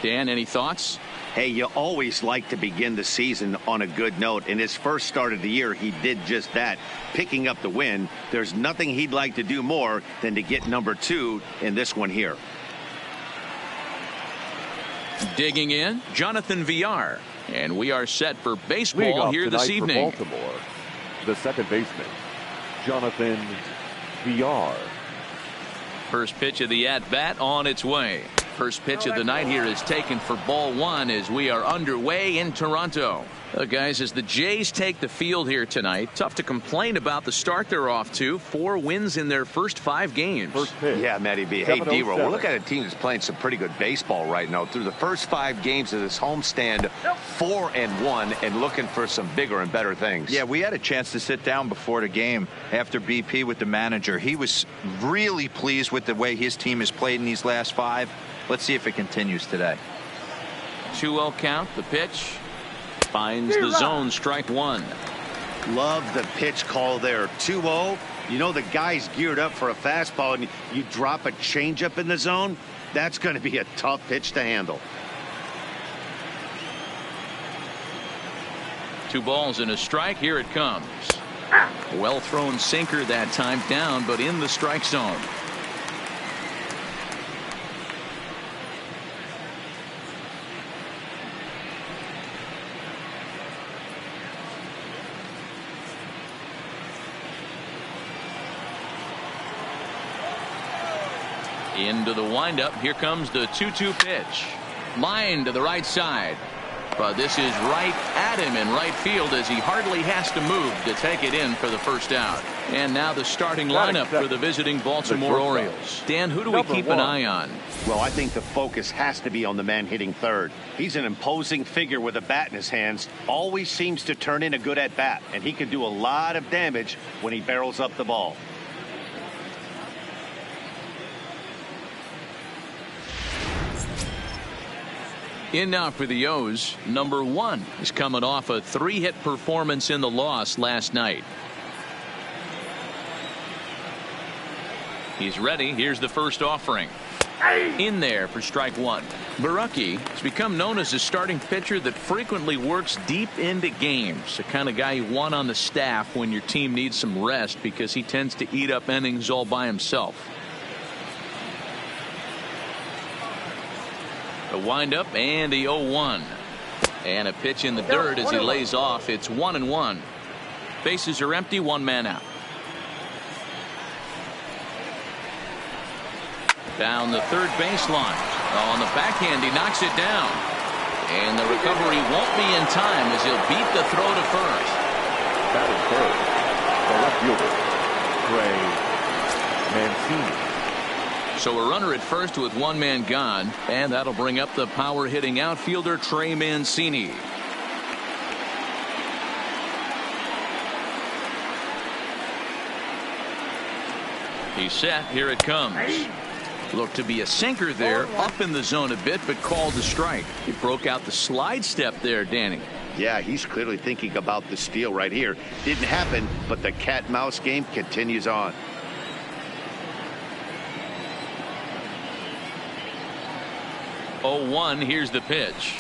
Dan, any thoughts? Hey, you always like to begin the season on a good note. In his first start of the year, he did just that, picking up the win. There's nothing he'd like to do more than to get number 2 in this one here. Digging in, Jonathan VR. And we are set for baseball here this evening. For Baltimore, the second baseman, Jonathan VR. First pitch of the at-bat on its way. First pitch of the night here is taken for ball 1 as we are underway in Toronto. Guys, as the Jays take the field here tonight, tough to complain about the start they're off to. 4 wins in their first 5 games. First pitch. Yeah, Matty B. Hey, D-Roll, we're looking at a team that's playing some pretty good baseball right now. Through the first 5 games of this homestand, 4-1, and looking for some bigger and better things. Yeah, we had a chance to sit down before the game after BP with the manager. He was really pleased with the way his team has played in these last 5. Let's see if it continues today. 2-0 count, the pitch. Finds the zone, strike 1. Love the pitch call there. 2-0. You know the guy's geared up for a fastball, and you drop a changeup in the zone. That's going to be a tough pitch to handle. 2 balls and a strike. Here it comes. Well thrown sinker that time, down, but in the strike zone. Into the windup. Here comes the 2-2 pitch. Line to the right side. But this is right at him in right field as he hardly has to move to take it in for the first out. And now the starting lineup for the visiting Baltimore Orioles. Dan, who do we keep an eye on? Well, I think the focus has to be on the man hitting third. He's an imposing figure with a bat in his hands. Always seems to turn in a good at bat. And he can do a lot of damage when he barrels up the ball. In now for the O's, number 1 is coming off a 3-hit performance in the loss last night. He's ready. Here's the first offering. In there for strike 1. Barucki has become known as a starting pitcher that frequently works deep into games. The kind of guy you want on the staff when your team needs some rest because he tends to eat up innings all by himself. The windup and the 0-1. And a pitch in the dirt as he lays off. It's 1-1. Bases are empty, 1 man out. Down the third baseline. On the backhand, he knocks it down. And the recovery won't be in time as he'll beat the throw to first. Batting third, the left fielder, Trey Mancini. So a runner at first with 1 man gone, and that'll bring up the power hitting outfielder Trey Mancini. He's set. Here it comes. Looked to be a sinker there, up in the zone a bit, but called the strike. He broke out the slide step there, Danny. Yeah, he's clearly thinking about the steal right here. Didn't happen, but the cat-mouse game continues on. 0-1. Here's the pitch.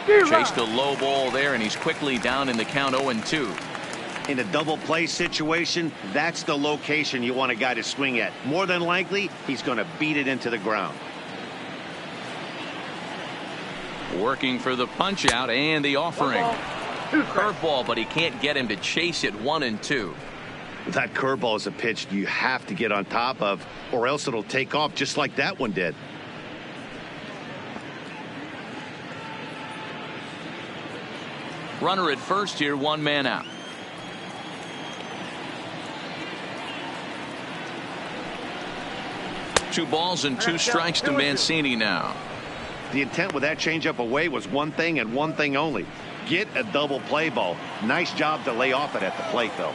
Chased a low ball there, and he's quickly down in the count. 0-2. In a double play situation, that's the location you want a guy to swing at. More than likely, he's going to beat it into the ground. Working for the punch out and the offering. Curveball, but he can't get him to chase it. 1-2. That curveball is a pitch you have to get on top of, or else it'll take off just like that one did. Runner at first here, 1 man out. Two balls and 2 strikes to Mancini now. The intent with that changeup away was one thing and one thing only. Get a double play ball. Nice job to lay off it at the plate, though.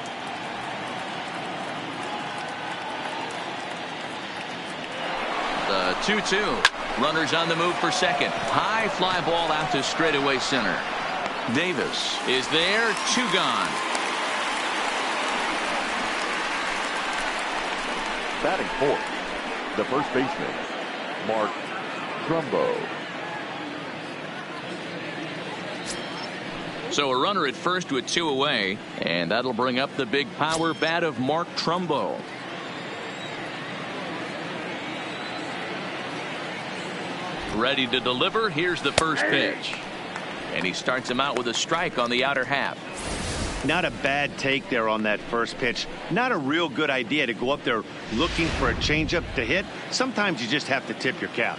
The 2-2. Runners on the move for second. High fly ball out to straightaway center. Davis is there. 2 gone. Batting fourth, the first baseman, Mark Trumbo. So a runner at first with 2 away, and that'll bring up the big power bat of Mark Trumbo. Ready to deliver. Here's the first pitch. And he starts him out with a strike on the outer half. Not a bad take there on that first pitch. Not a real good idea to go up there looking for a changeup to hit. Sometimes you just have to tip your cap.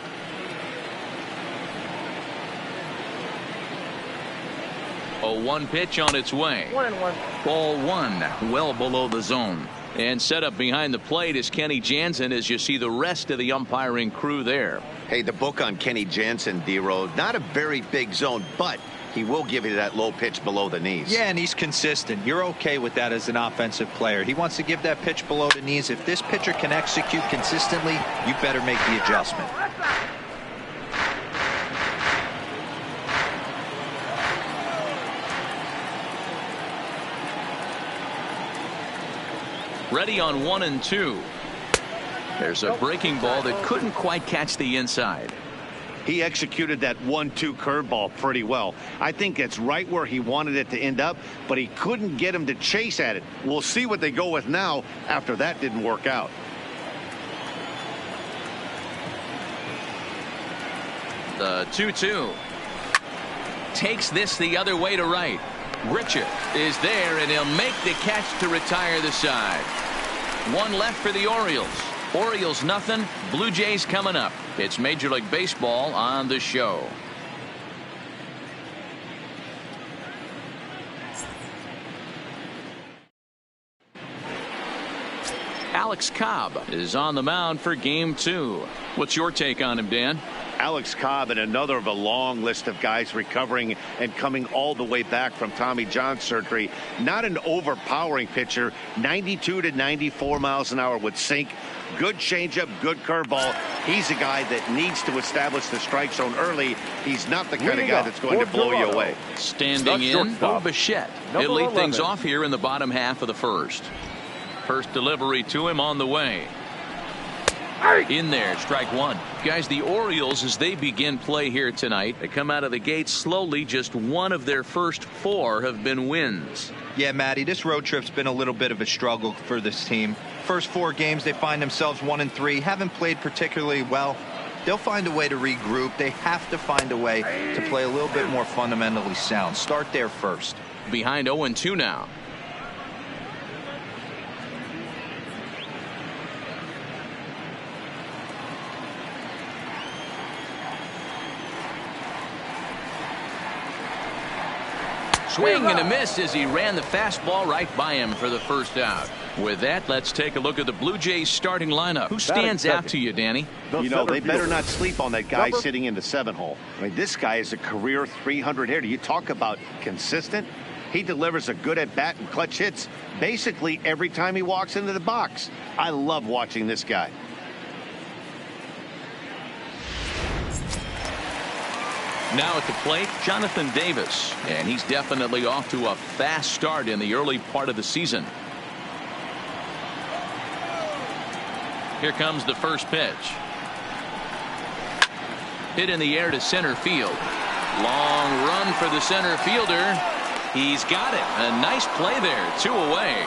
A 1 pitch on its way. 1-1. Ball 1, well below the zone. And set up behind the plate is Kenny Jansen as you see the rest of the umpiring crew there. Hey, the book on Kenny Jansen, D-Row, not a very big zone, but he will give you that low pitch below the knees. Yeah, and he's consistent. You're okay with that as an offensive player. He wants to give that pitch below the knees. If this pitcher can execute consistently, you better make the adjustment. Ready on 1 and 2. There's a breaking ball that couldn't quite catch the inside. He executed that 1-2 curveball pretty well. I think it's right where he wanted it to end up, but he couldn't get him to chase at it. We'll see what they go with now after that didn't work out. The 2-2. Takes this the other way to right. Richard is there, and he'll make the catch to retire the side. 1 left for the Orioles. Orioles nothing. Blue Jays coming up. It's Major League Baseball on the show. Alex Cobb is on the mound for game 2. What's your take on him, Dan? Alex Cobb and another of a long list of guys recovering and coming all the way back from Tommy John surgery. Not an overpowering pitcher. 92 to 94 miles an hour would sink. Good changeup, good curveball. He's a guy that needs to establish the strike zone early. He's not the kind of guy that's going to blow you away. Standing in, Bo Bichette. He'll lead things off here in the bottom half of the first. First delivery to him on the way. In there, strike 1. Guys, the Orioles, as they begin play here tonight, they come out of the gate slowly. Just 1 of their first 4 have been wins. Yeah, Matty, this road trip's been a little bit of a struggle for this team. First 4 games, they find themselves 1-3, haven't played particularly well. They'll find a way to regroup. They have to find a way to play a little bit more fundamentally sound. Start there first. Behind 0-2 now. Swing and a miss as he ran the fastball right by him for the first out. With that, let's take a look at the Blue Jays starting lineup. Who stands out to you, Danny? You know, they better not sleep on that guy sitting in the 7-hole. I mean, this guy is a career 300 hitter. You talk about consistent. He delivers a good at-bat and clutch hits basically every time he walks into the box. I love watching this guy. Now at the plate, Jonathan Davis, and he's definitely off to a fast start in the early part of the season. Here comes the first pitch. Hit in the air to center field. Long run for the center fielder. He's got it. A nice play there. 2 away.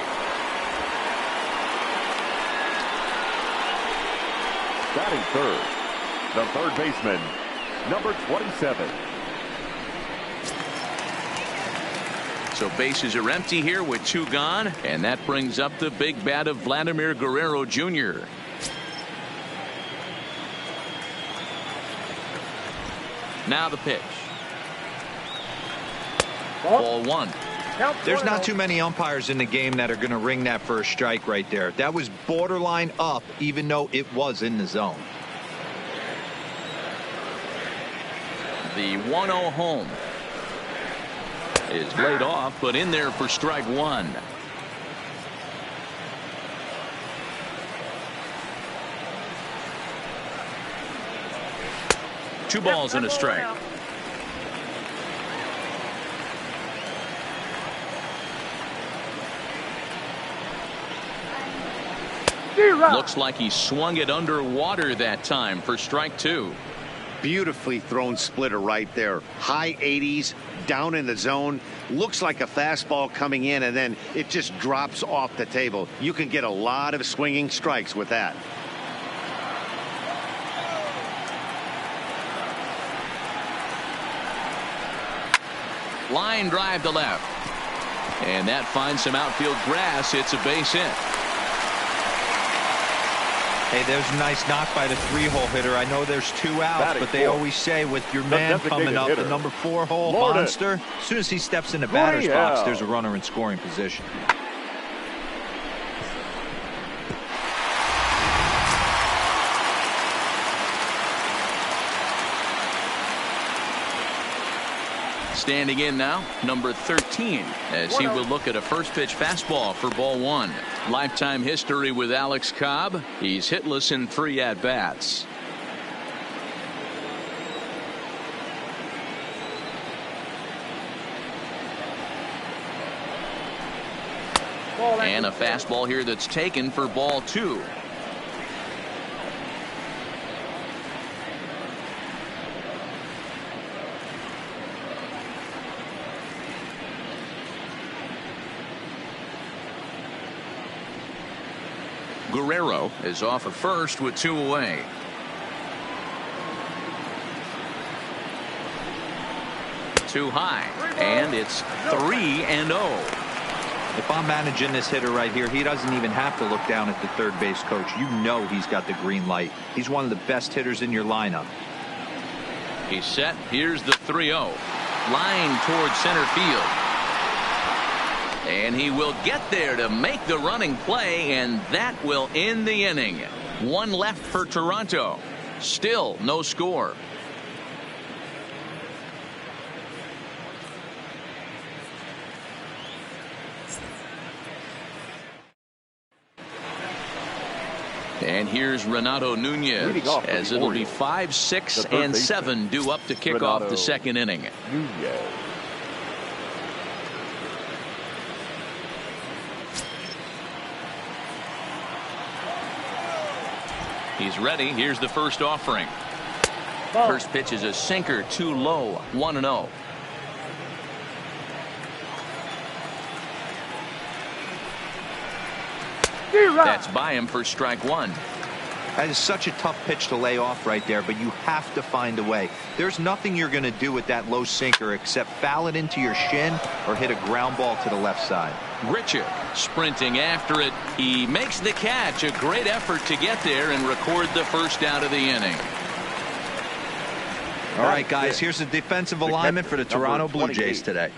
Batting third, the third baseman, number 27. So bases are empty here with 2 gone, and that brings up the big bat of Vladimir Guerrero Jr. Now the pitch. Ball 1. There's not too many umpires in the game that are going to ring that first strike right there. That was borderline up, even though it was in the zone. The 1-0 home is laid off, but in there for strike 1. Two balls and a strike. Zero. Looks like he swung it underwater that time for strike 2. Beautifully thrown splitter right there. High 80s, down in the zone. Looks like a fastball coming in, and then it just drops off the table. You can get a lot of swinging strikes with that. Line drive to left. And that finds some outfield grass. It's a base hit. Hey, there's a nice knock by the 3-hole hitter. I know there's 2 outs, but they always say with your man coming up, the number 4-hole monster, as soon as he steps in the batter's box, there's a runner in scoring position. Standing in now, number 13, as he will look at a first pitch fastball for ball 1. Lifetime history with Alex Cobb. He's hitless in 3 at-bats. And a fastball here that's taken for ball 2. Guerrero is off at first with 2 away. Too high, and it's 3-0. If I'm managing this hitter right here, he doesn't even have to look down at the third base coach. You know he's got the green light. He's one of the best hitters in your lineup. He's set. Here's the 3-0. Line towards center field. And he will get there to make the running play, and that will end the inning. 1 left for Toronto. Still no score. And here's Renato Nunez, as it'll be 5, 6, and 7 due up to kick off the second inning. Nunez. He's ready. Here's the first offering. First pitch is a sinker, too low. 1-0. That's by him for strike 1. That is such a tough pitch to lay off right there, but you have to find a way. There's nothing you're going to do with that low sinker except foul it into your shin or hit a ground ball to the left side. Richard sprinting after it. He makes the catch. A great effort to get there and record the first out of the inning. All right, guys, here's the defensive alignment for the Toronto Blue Jays today.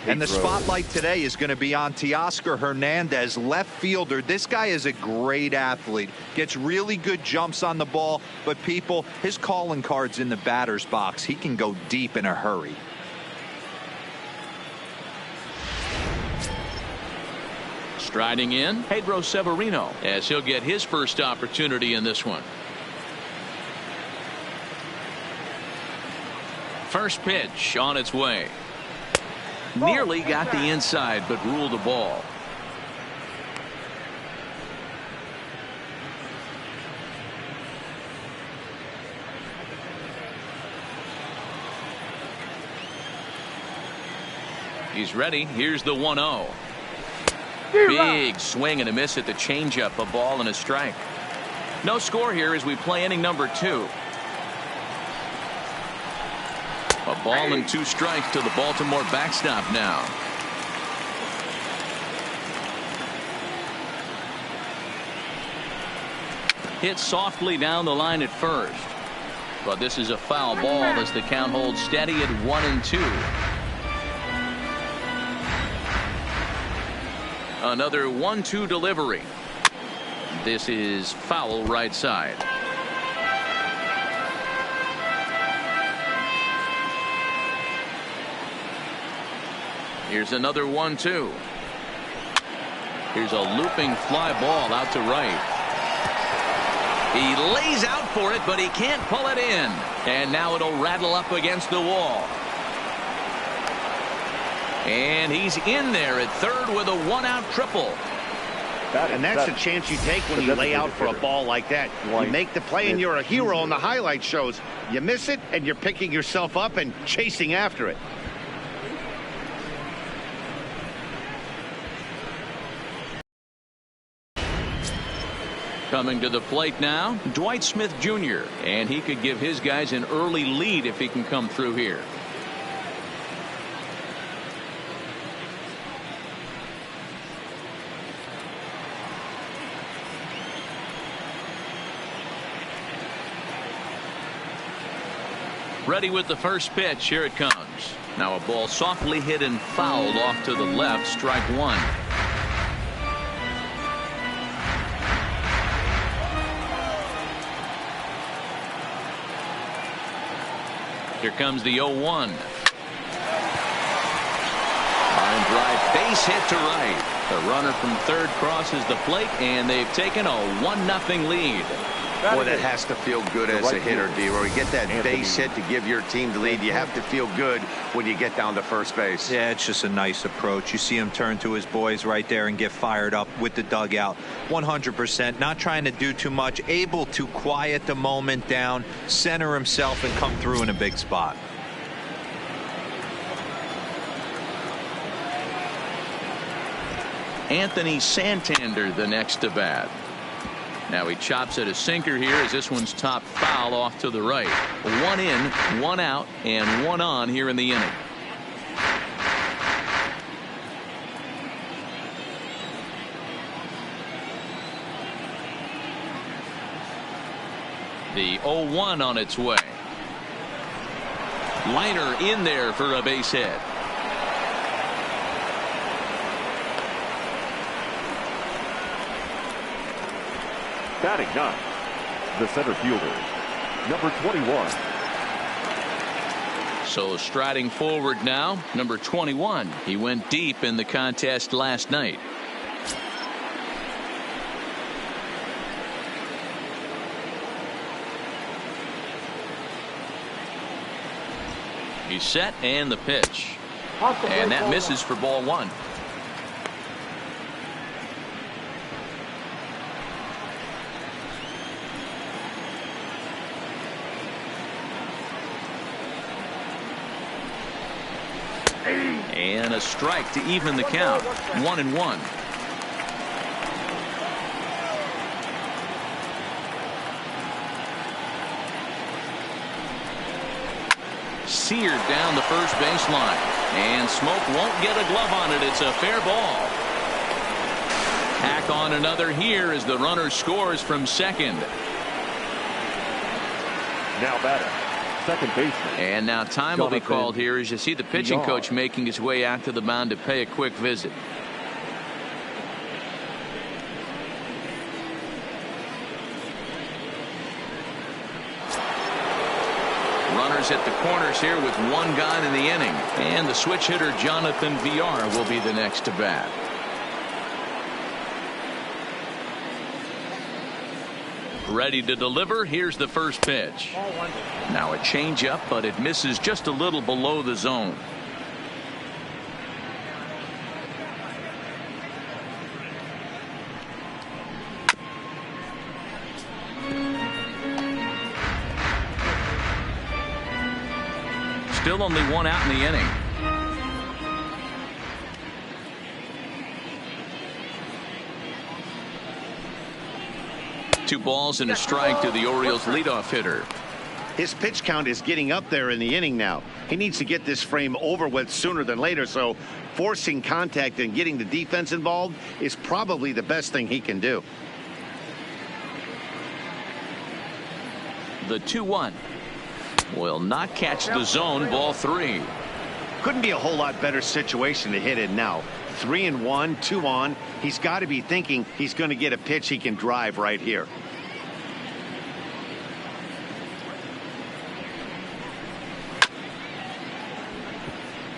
And the spotlight today is going to be on Teoscar Hernandez, left fielder. This guy is a great athlete. Gets really good jumps on the ball. But people, his calling card's in the batter's box. He can go deep in a hurry. Striding in, Pedro Severino, as he'll get his first opportunity in this one. First pitch on its way. Nearly got the inside, but ruled the ball. He's ready. Here's the 1-0. Big swing and a miss at the changeup. A ball and a strike. No score here as we play inning number 2. A ball and 2 strikes to the Baltimore backstop now. Hit softly down the line at first. But this is a foul ball as the count holds steady at 1-2. Another 1-2 delivery. This is foul right side. Here's another 1-2. Here's a looping fly ball out to right. He lays out for it, but he can't pull it in. And now it'll rattle up against the wall. And he's in there at third with a 1-out triple. And that's the chance you take when you lay out for a ball like that. You make the play and you're a hero on the highlight shows. You miss it and you're picking yourself up and chasing after it. Coming to the plate now, Dwight Smith Jr. And he could give his guys an early lead if he can come through here. Ready with the first pitch. Here it comes. Now a ball softly hit and fouled off to the left. Strike one. Here comes the 0-1. Line drive, base hit to right. The runner from third crosses the plate, and they've taken a 1-0 lead. Boy, that has to feel good as a hitter, D-Roy. You get that base hit to give your team the lead. You have to feel good when you get down to first base. Yeah, it's just a nice approach. You see him turn to his boys right there and get fired up with the dugout. 100%. Not trying to do too much. Able to quiet the moment down, center himself, and come through in a big spot. Anthony Santander the next to bat. Now he chops at a sinker here as this one's top foul off to the right. 1 in, 1 out, and 1 on here in the inning. The 0-1 on its way. Liner in there for a base hit. Batting ninth, the center fielder, number 21. So striding forward now, number 21. He went deep in the contest last night. He's set, and the pitch. And that misses for ball one. And a strike to even the count. 1-1. Seared down the first baseline. And Smoke won't get a glove on it. It's a fair ball. Tack on another here as the runner scores from second. Now batting, second baseman. And now time will be called here as you see the pitching coach making his way out to the mound to pay a quick visit. Runners at the corners here with 1 gone in the inning. And the switch hitter Jonathan Villar will be the next to bat. Ready to deliver. Here's the first pitch. Now a changeup, but it misses just a little below the zone. Still only 1 out in the inning. Two balls and a strike to the Orioles leadoff hitter. His pitch count is getting up there in the inning now. He needs to get this frame over with sooner than later, so forcing contact and getting the defense involved is probably the best thing he can do. The 2-1 will not catch the zone. Ball 3. Couldn't be a whole lot better situation to hit in now. 3-1, 2 on. He's got to be thinking he's going to get a pitch he can drive right here.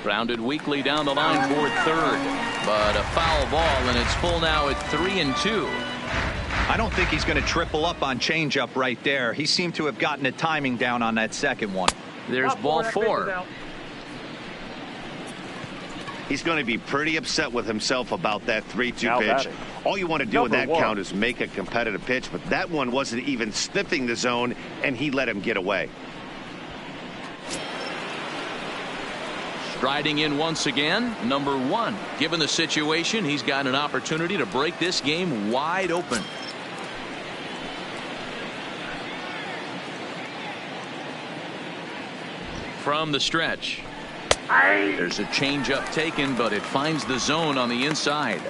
Grounded weakly down the line for third, but a foul ball, and it's full now at 3-2. I don't think he's going to triple up on changeup right there. He seemed to have gotten the timing down on that second one. There's ball 4. He's going to be pretty upset with himself about that 3-2 pitch. All you want to do in that Number 1. count is make a competitive pitch, but that one wasn't even sniffing the zone, and he let him get away. Striding in once again, number 1. Given the situation, he's got an opportunity to break this game wide open. From the stretch. There's a changeup taken, but it finds the zone on the inside.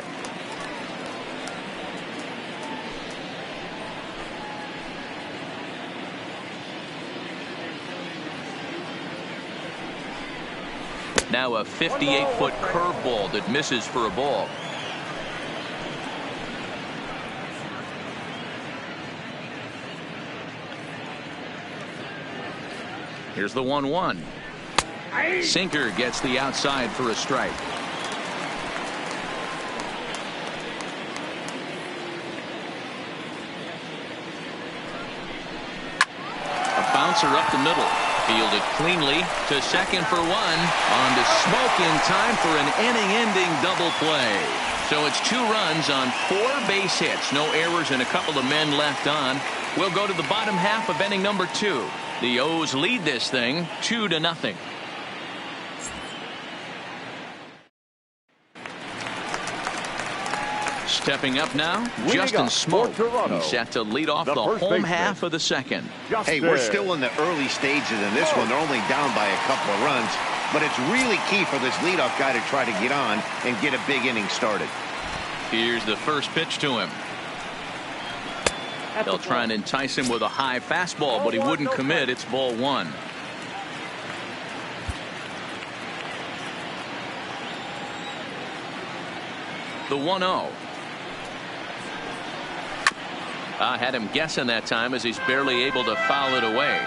Now a 58-foot curveball that misses for a ball. Here's the 1-1. Sinker gets the outside for a strike. A bouncer up the middle. Fielded cleanly to second for 1. On to Smoke in time for an inning-ending double play. So it's 2 runs on 4 base hits. No errors and a couple of men left on. We'll go to the bottom half of inning number 2. The O's lead this thing 2-0. Stepping up now, Justin Smoke. He's set to lead off the home half of the second. Hey, we're still in the early stages in this one. They're only down by a couple of runs, but it's really key for this leadoff guy to try to get on and get a big inning started. Here's the first pitch to him. They'll try and entice him with a high fastball, but he wouldn't commit. It's ball 1. The 1-0. I had him guessing that time as he's barely able to foul it away.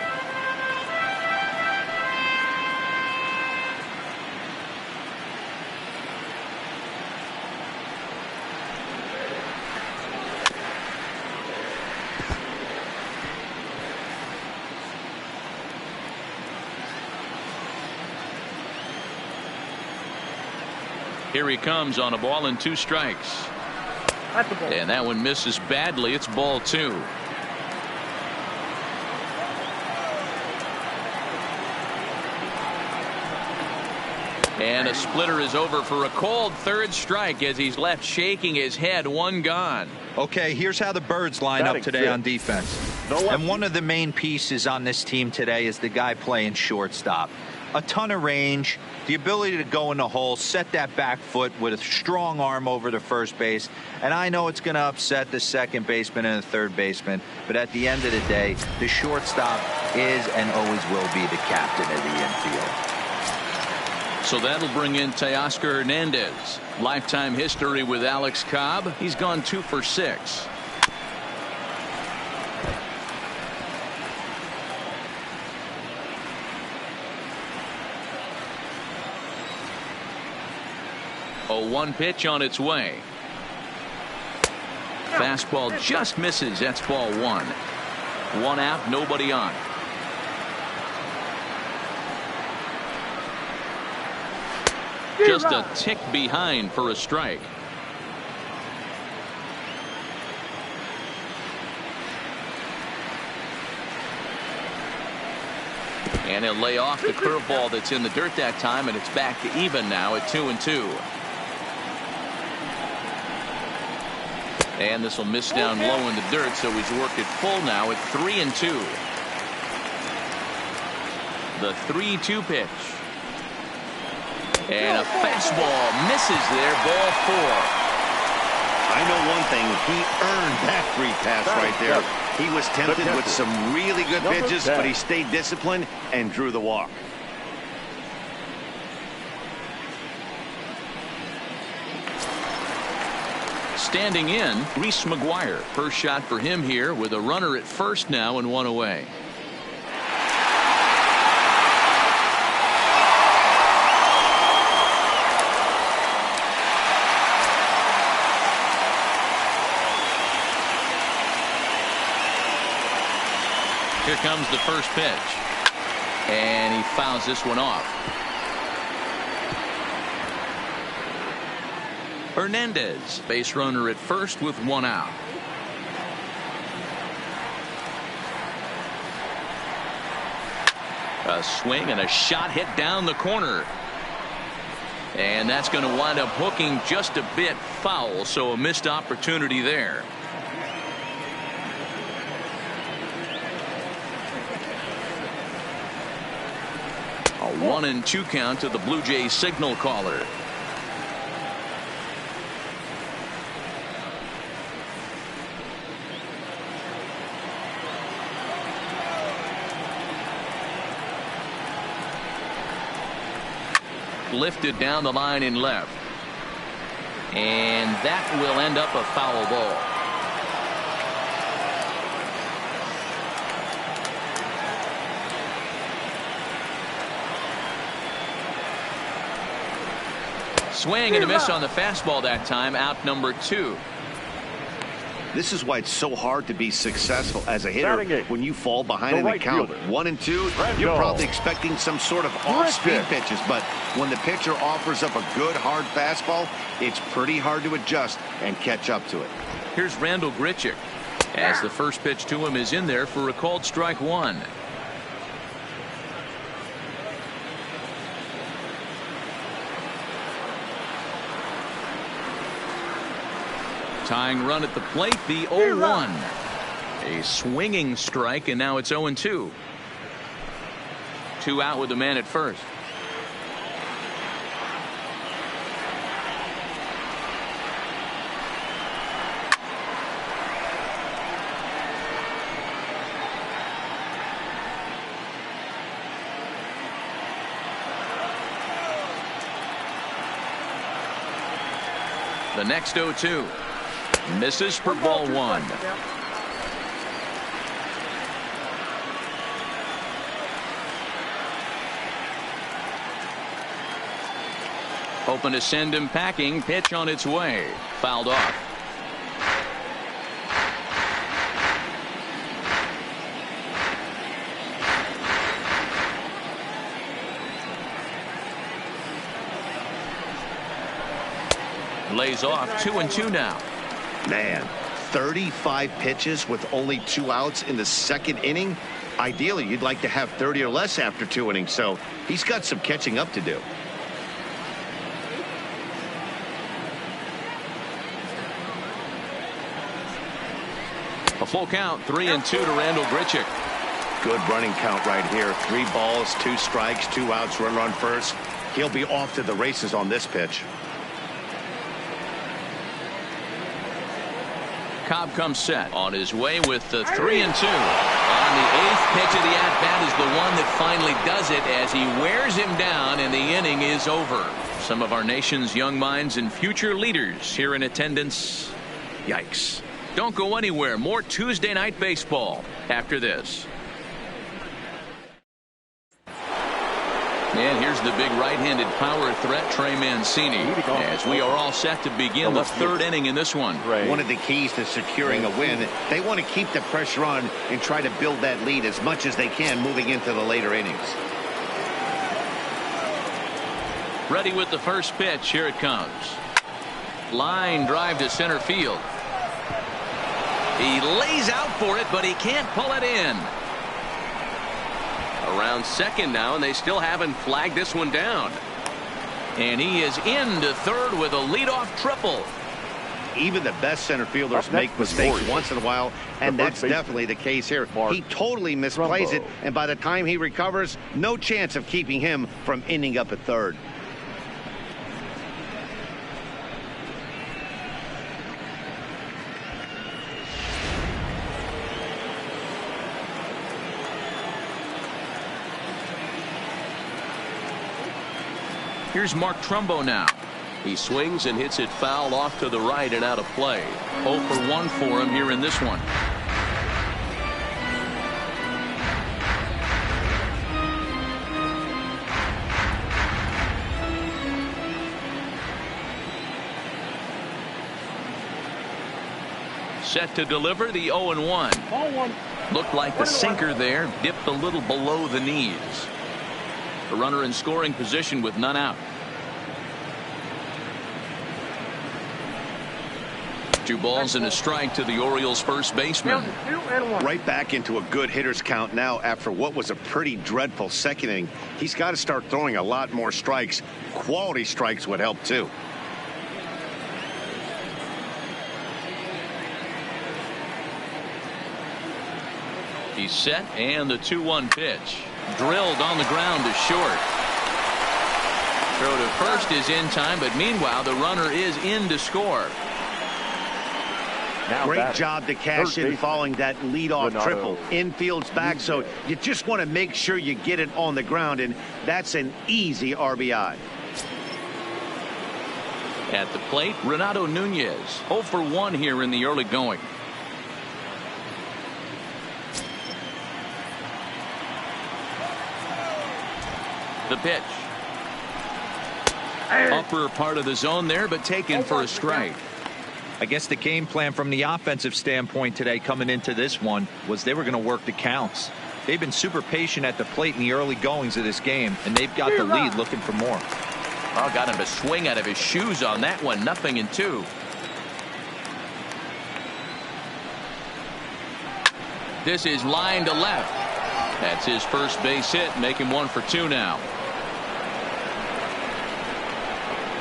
Here he comes on a ball and 2 strikes. And that one misses badly. It's ball 2. And a splitter is over for a called 3rd strike as he's left shaking his head. 1 gone. Okay, here's how the Birds line up today on defense. And one of the main pieces on this team today is the guy playing shortstop. A ton of range, the ability to go in the hole, set that back foot with a strong arm over to first base. And I know it's going to upset the second baseman and the third baseman, but at the end of the day, the shortstop is and always will be the captain of the infield. So that'll bring in Teoscar Hernandez. Lifetime history with Alex Cobb. He's gone 2 for 6. A 1 pitch on its way. Fastball just misses. That's ball 1. 1 out, nobody on. Just a tick behind for a strike. And he'll lay off the curveball that's in the dirt that time, and it's back to even now at 2-2. And this will miss down low in the dirt, so he's worked it full now at 3-2. The 3-2 pitch. And a fastball misses there, ball 4. I know one thing, he earned that free pass right there. He was tempted with some really good pitches, but he stayed disciplined and drew the walk. Standing in, Reese McGuire. First shot for him here with a runner at first now and 1 away. Here comes the first pitch. And he fouls this one off. Hernandez, base runner at first with one out. A swing and a shot hit down the corner. And that's going to wind up hooking just a bit foul, so a missed opportunity there. A 1-2 count to the Blue Jays signal caller. Lifted down the line in left. And that will end up a foul ball. Swing and a miss on the fastball that time. Out number 2. This is why it's so hard to be successful as a hitter when you fall behind in the count. 1-2, you're probably expecting some sort of off-speed pitches, but when the pitcher offers up a good hard fastball, it's pretty hard to adjust and catch up to it. Here's Randall Grichuk as the first pitch to him is in there for a called strike 1. Tying run at the plate, the 0-1. A swinging strike, and now it's 0-2. 2 out with the man at first. The next 0-2. Misses for ball 1. Hoping to send him packing. Pitch on its way. Fouled off. Lays off. 2-2 now. Man, 35 pitches with only 2 outs in the second inning. Ideally, you'd like to have 30 or less after 2 innings, so he's got some catching up to do. A full count, 3-2 to Randall Grichuk. Good running count right here. 3 balls, 2 strikes, 2 outs, runner on first. He'll be off to the races on this pitch. Cobb comes set on his way with the 3-2. On the 8th pitch of the at-bat is the one that finally does it as he wears him down and the inning is over. Some of our nation's young minds and future leaders here in attendance. Yikes. Don't go anywhere. More Tuesday Night Baseball after this. And here's the big right-handed power threat, Trey Mancini, as we are all set to begin the 3rd inning in this one. One of the keys to securing a win, they want to keep the pressure on and try to build that lead as much as they can moving into the later innings. Ready with the first pitch. Here it comes. Line drive to center field. He lays out for it, but he can't pull it in. Around second now, and they still haven't flagged this one down. And he is into third with a leadoff triple. Even the best center fielders make mistakes once in a while, and that's definitely the case here. He totally misplays it, and by the time he recovers, no chance of keeping him from ending up at third. Here's Mark Trumbo now. He swings and hits it foul off to the right and out of play. 0 for 1 for him here in this one. Set to deliver the 0-1. Looked like the sinker there dipped a little below the knees. A runner in scoring position with none out. 2 balls and a strike to the Orioles first baseman. Right back into a good hitter's count now after what was a pretty dreadful second inning. He's got to start throwing a lot more strikes. Quality strikes would help too. He's set, and the 2-1 pitch. Drilled on the ground to short. Throw to first is in time, but meanwhile the runner is in to score. Now Great batting, job to cash third in following that leadoff Renato. triple. Infield's back, so you just want to make sure you get it on the ground, and that's an easy RBI. At the plate, Renato Nunez, 0 for 1 here in the early going. The pitch. Upper part of the zone there, but taken for a strike. I guess the game plan from the offensive standpoint today coming into this one was they were going to work the counts. They've been super patient at the plate in the early goings of this game, and they've got the lead looking for more. Oh, got him to swing out of his shoes on that one. 0-2. This is line to left. That's his first base hit, making 1 for 2 now.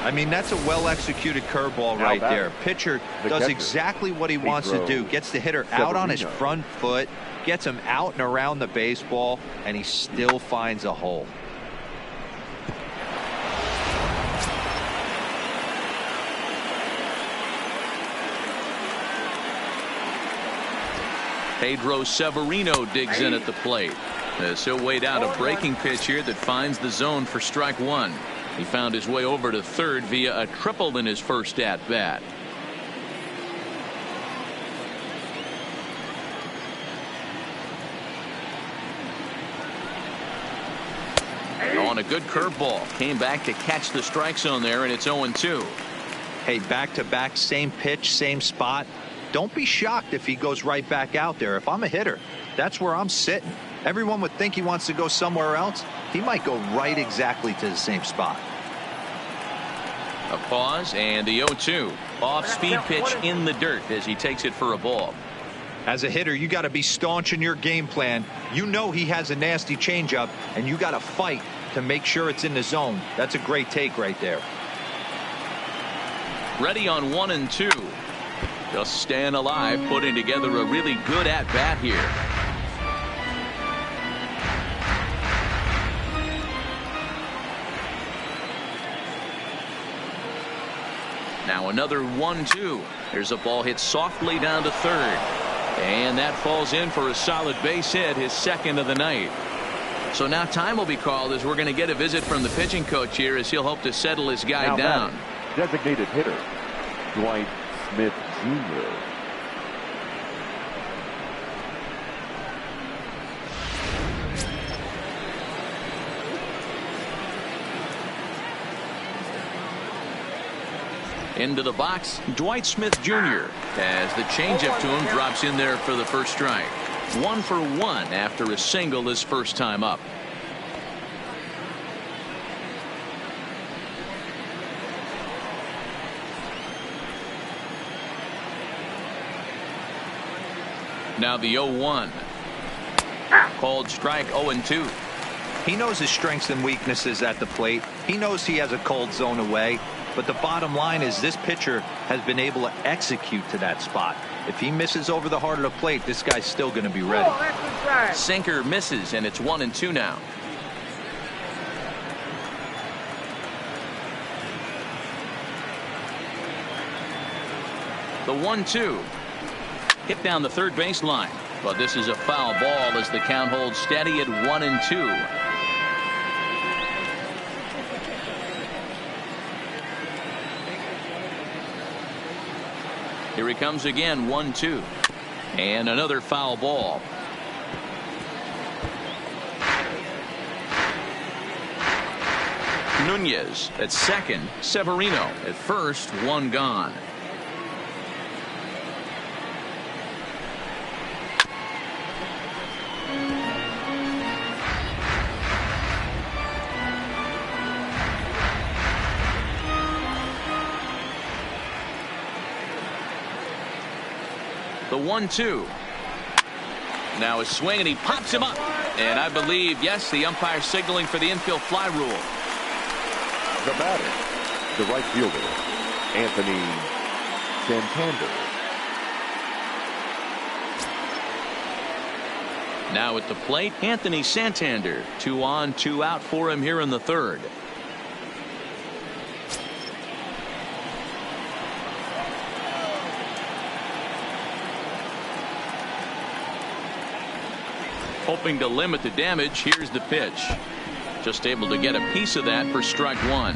I mean, that's a well-executed curveball right there. Pitcher does catcher, exactly what he wants to do. Gets the hitter out on his front foot, gets him out and around the baseball, and he still finds a hole. Pedro Severino digs in at the plate. As he'll wait out a breaking pitch here that finds the zone for strike 1. He found his way over to third via a triple in his first at bat. On a good curveball, came back to catch the strike zone there, and it's 0-2. Hey, back-to-back, same pitch, same spot. Don't be shocked if he goes right back out there. If I'm a hitter, that's where I'm sitting. Everyone would think he wants to go somewhere else. He might go right exactly to the same spot. A pause and the 0-2. Off-speed pitch in the dirt as he takes it for a ball. As a hitter, you got to be staunch in your game plan. You know he has a nasty changeup, and you got to fight to make sure it's in the zone. That's a great take right there. Ready on 1 and 2. Just staying alive, putting together a really good at-bat here. Now another 1-2. There's a ball hit softly down to third. And that falls in for a solid base hit, his second of the night. So now time will be called as we're going to get a visit from the pitching coach here as he'll hope to settle his guy now down. batting, designated hitter, Dwight Smith Jr. Into the box, Dwight Smith Jr. as the changeup to him drops in there for the first strike. 1 for 1 after a single his first time up. Now the 0-1. Called strike 0-2. He knows his strengths and weaknesses at the plate. He knows he has a cold zone away. But the bottom line is this pitcher has been able to execute to that spot. If he misses over the heart of the plate, this guy's still going to be ready. Sinker misses, and it's 1-2 now. The 1-2. Hit down the third baseline. But this is a foul ball as the count holds steady at 1-2. Here he comes again, 1-2. And another foul ball. Nunez at second, Severino at first, 1 gone. The 1-2. Now a swing, and he pops him up. And I believe, yes, the umpire signaling for the infield fly rule. The batter, the right fielder, Anthony Santander. Now at the plate, Anthony Santander. 2 on, 2 out for him here in the third. Hoping to limit the damage. Here's the pitch. Just able to get a piece of that for strike 1.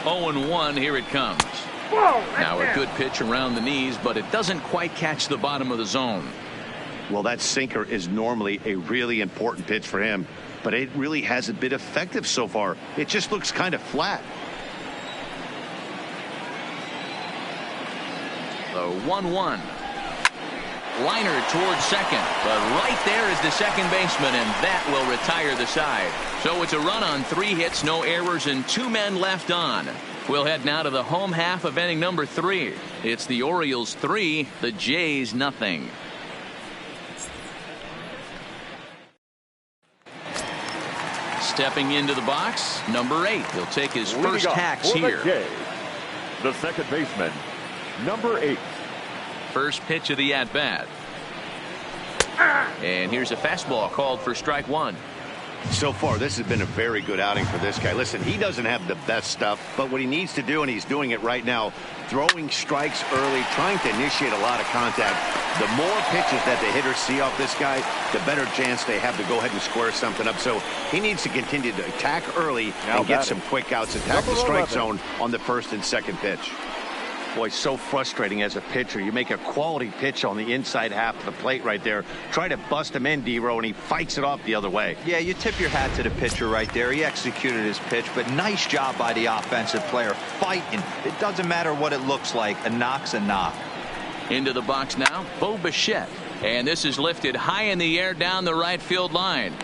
Oh, 1 here it comes. Now a good pitch around the knees, but it doesn't quite catch the bottom of the zone. Well, that sinker is normally a really important pitch for him, but it really hasn't been effective so far. It just looks kind of flat. The 1-1. Liner towards second, but right there is the second baseman, and that will retire the side. So it's a run on 3 hits, no errors, and 2 men left on. We'll head now to the home half of inning number 3. It's the Orioles 3, the Jays nothing. Stepping into the box, number 8. He'll take his first hacks here. The second baseman, number 8. First pitch of the at-bat. And here's a fastball called for strike 1. So far, this has been a very good outing for this guy. Listen, he doesn't have the best stuff, but what he needs to do, and he's doing it right now, throwing strikes early, trying to initiate a lot of contact. The more pitches that the hitters see off this guy, the better chance they have to go ahead and square something up. So he needs to continue to attack early and get some quick outs, attack the strike zone on the first and second pitch. Boy, so frustrating as a pitcher. You make a quality pitch on the inside half of the plate right there. Try to bust him in, D-Row, and he fights it off the other way. Yeah, you tip your hat to the pitcher right there. He executed his pitch, but nice job by the offensive player fighting. It doesn't matter what it looks like. A knock's a knock. Into the box now, Bo Bichette. And this is lifted high in the air down the right field line.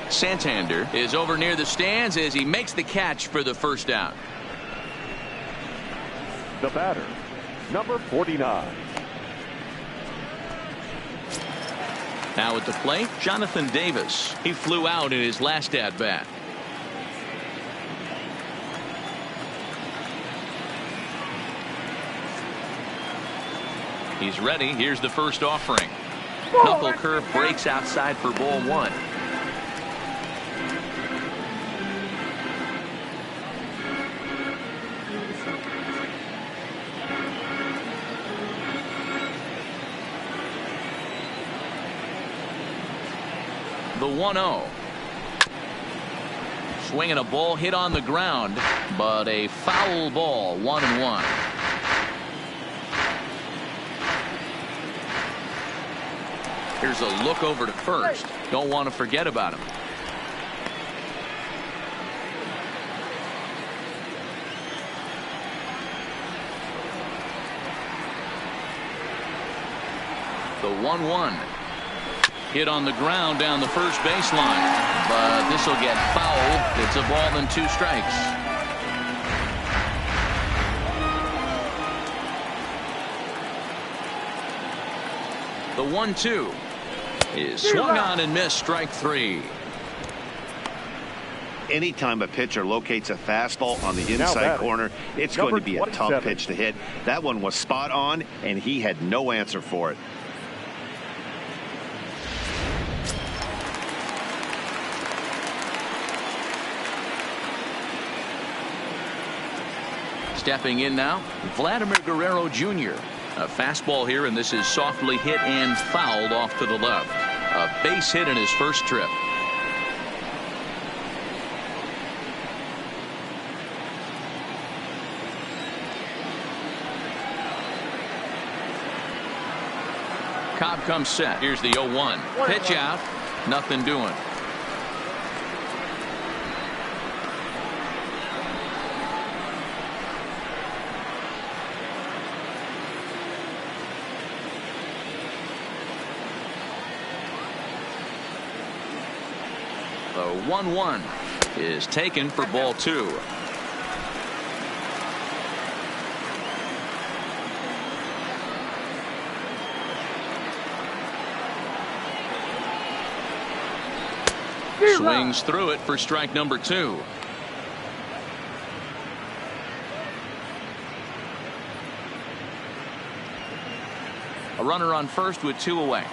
Santander is over near the stands as he makes the catch for the first down. The batter, number 49. Now at the plate, Jonathan Davis. He flew out in his last at-bat. He's ready. Here's the first offering. Knuckle curve breaks outside for ball 1. The 1-0. Swinging a ball hit on the ground, but a foul ball, 1-1. Here's a look over to first. Don't want to forget about him. The 1-1. Hit on the ground down the first baseline, but this will get fouled. It's a ball and 2 strikes. The 1-2 is swung on and missed, strike 3. Anytime a pitcher locates a fastball on the inside corner, it's going to be a tough pitch to hit. That one was spot on, and he had no answer for it. Stepping in now, Vladimir Guerrero Jr. A fastball here, and this is softly hit and fouled off to the left. A base hit in his first trip. Cobb comes set. Here's the 0-1. Pitch out. Nothing doing. The 1-1. is taken for ball 2. Swings through it for strike number 2. A runner on first with 2 away.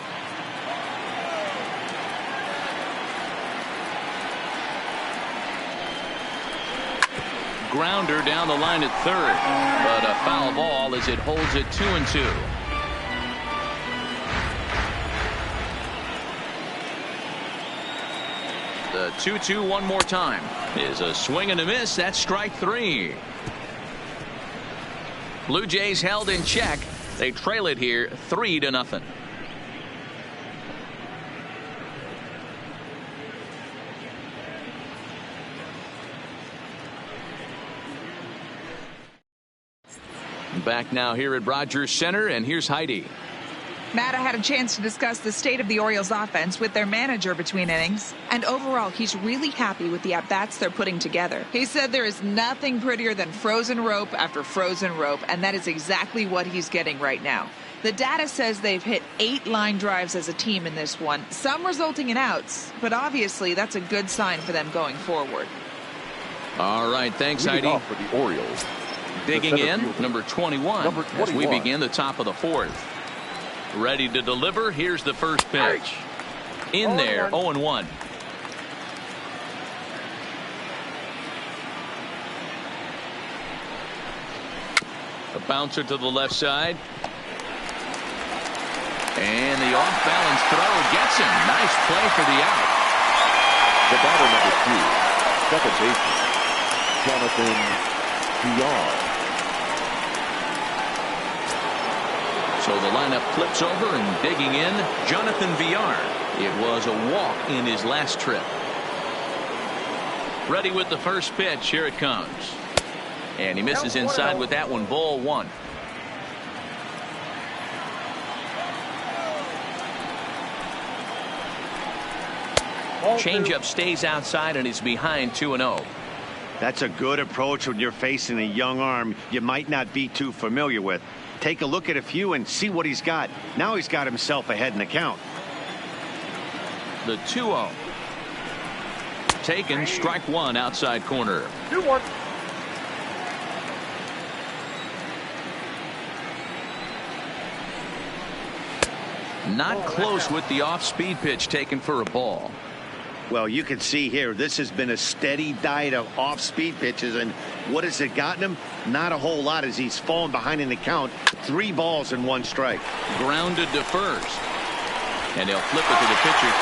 Grounder down the line at third, but a foul ball as it holds it 2-2. The 2-2 one more time is a swing and a miss. That's strike 3. Blue Jays held in check. They trail it here 3-0. Back now here at Rogers Center, and here's Heidi. Matt, I had a chance to discuss the state of the Orioles offense with their manager between innings, and overall he's really happy with the at-bats they're putting together. He said there is nothing prettier than frozen rope after frozen rope, and that is exactly what he's getting right now. The data says they've hit 8 line drives as a team in this one, some resulting in outs, but obviously that's a good sign for them going forward. All right, thanks, Heidi. Off for the Orioles. Digging in, number 21, as we begin the top of the 4th. Ready to deliver. Here's the first pitch. In there, 0-1. A bouncer to the left side. And the off-balance throw gets him. Nice play for the out. The batter number 2, second baseman, Jonathan Villar. So the lineup flips over, and digging in, Jonathan Villar. It was a walk in his last trip. Ready with the first pitch. Here it comes. And he misses inside with that one. Ball 1. Changeup stays outside, and he's behind 2-0. That's a good approach when you're facing a young arm you might not be too familiar with. Take a look at a few and see what he's got. Now he's got himself ahead in the count. The 2-0. Taken, strike 1, outside corner. 2-1. Not close with the off-speed pitch taken for a ball. Well, you can see here, this has been a steady diet of off-speed pitches, and what has it gotten him? Not a whole lot, as he's fallen behind in the count. 3 balls and 1 strike. Grounded to first. And he'll flip it to the pitcher.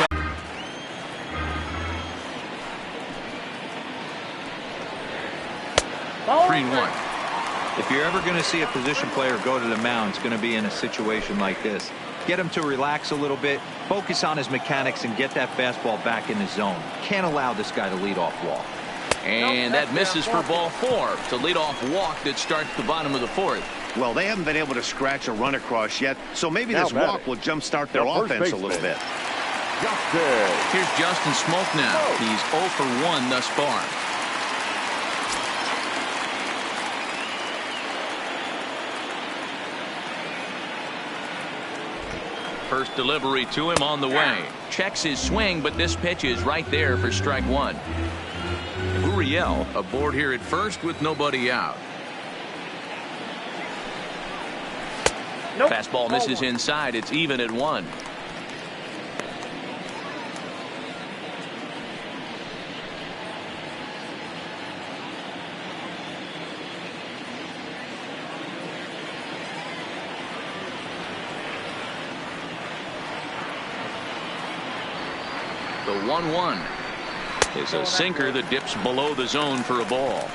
3-1. If you're ever going to see a position player go to the mound, it's going to be in a situation like this. Get him to relax a little bit, focus on his mechanics, and get that fastball back in the zone. Can't allow this guy to lead off walk. And that misses for ball 4. It's a leadoff walk that starts the bottom of the 4th. Well, they haven't been able to scratch a run across yet, so maybe this walk will jumpstart their offense a little bit. Here's Justin Smoak now. He's 0 for 1 thus far. First delivery to him on the way. Checks his swing, but this pitch is right there for strike 1. Gurriel aboard here at first with nobody out. Fastball misses inside. It's even at 1. The 1-1 is a sinker that dips below the zone for a ball.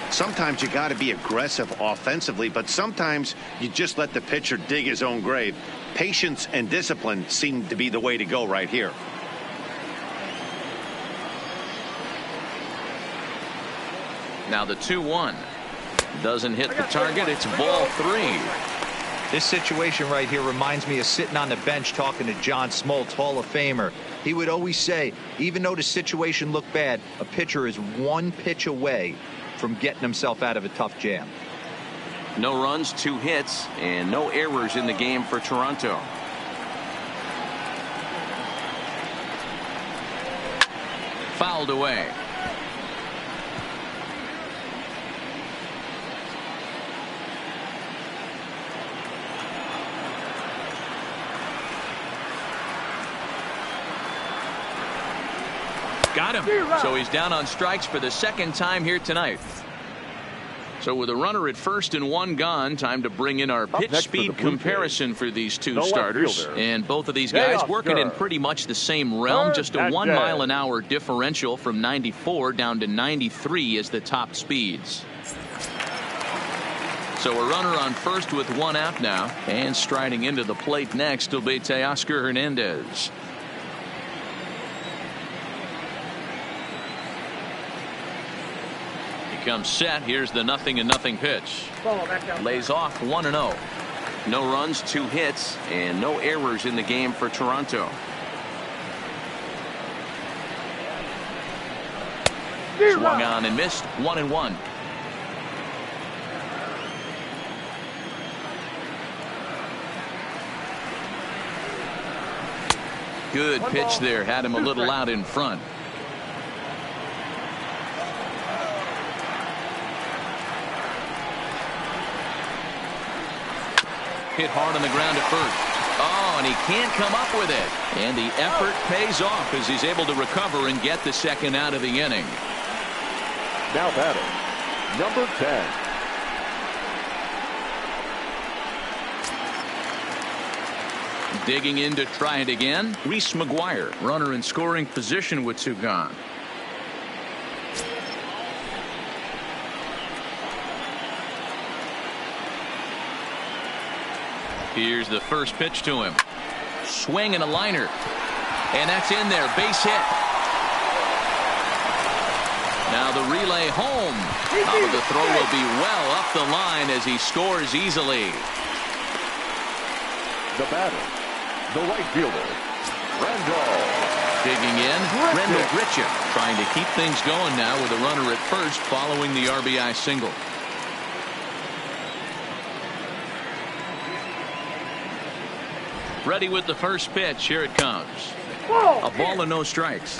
Sometimes you got to be aggressive offensively, but sometimes you just let the pitcher dig his own grave. Patience and discipline seem to be the way to go right here. Now the 2-1 doesn't hit the target. It's ball 3. This situation right here reminds me of sitting on the bench talking to John Smoltz, Hall of Famer. He would always say, even though the situation looked bad, a pitcher is one pitch away from getting himself out of a tough jam. No runs, 2 hits, and no errors in the game for Toronto. Fouled away. Got him. So he's down on strikes for the second time here tonight. So with a runner at first and 1 gone, time to bring in our pitch speed comparison for these two starters. And both of these guys working in pretty much the same realm. Just a 1 mile an hour differential from 94 down to 93 as the top speeds. So a runner on first with 1 out now. And striding into the plate next will be Teoscar Hernandez. Comes set. Here's the 0-0 pitch. Lays off 1-0. No runs, 2 hits, and no errors in the game for Toronto. Swung on and missed. 1-1. Good pitch there. Had him a little out in front. Hit hard on the ground at first. Oh, and he can't come up with it. And the effort pays off as he's able to recover and get the second out of the inning. Now batting, number 10. Digging in to try it again. Reese McGuire, runner in scoring position with 2 gone. Here's the first pitch to him. Swing and a liner. And that's in there. Base hit. Now the relay home. Top of the throw will be well up the line as he scores easily. The batter, the right fielder, Randall. Digging in, Rendell Gritcha, trying to keep things going now with a runner at first following the RBI single. Ready with the first pitch. Here it comes. A ball and no strikes.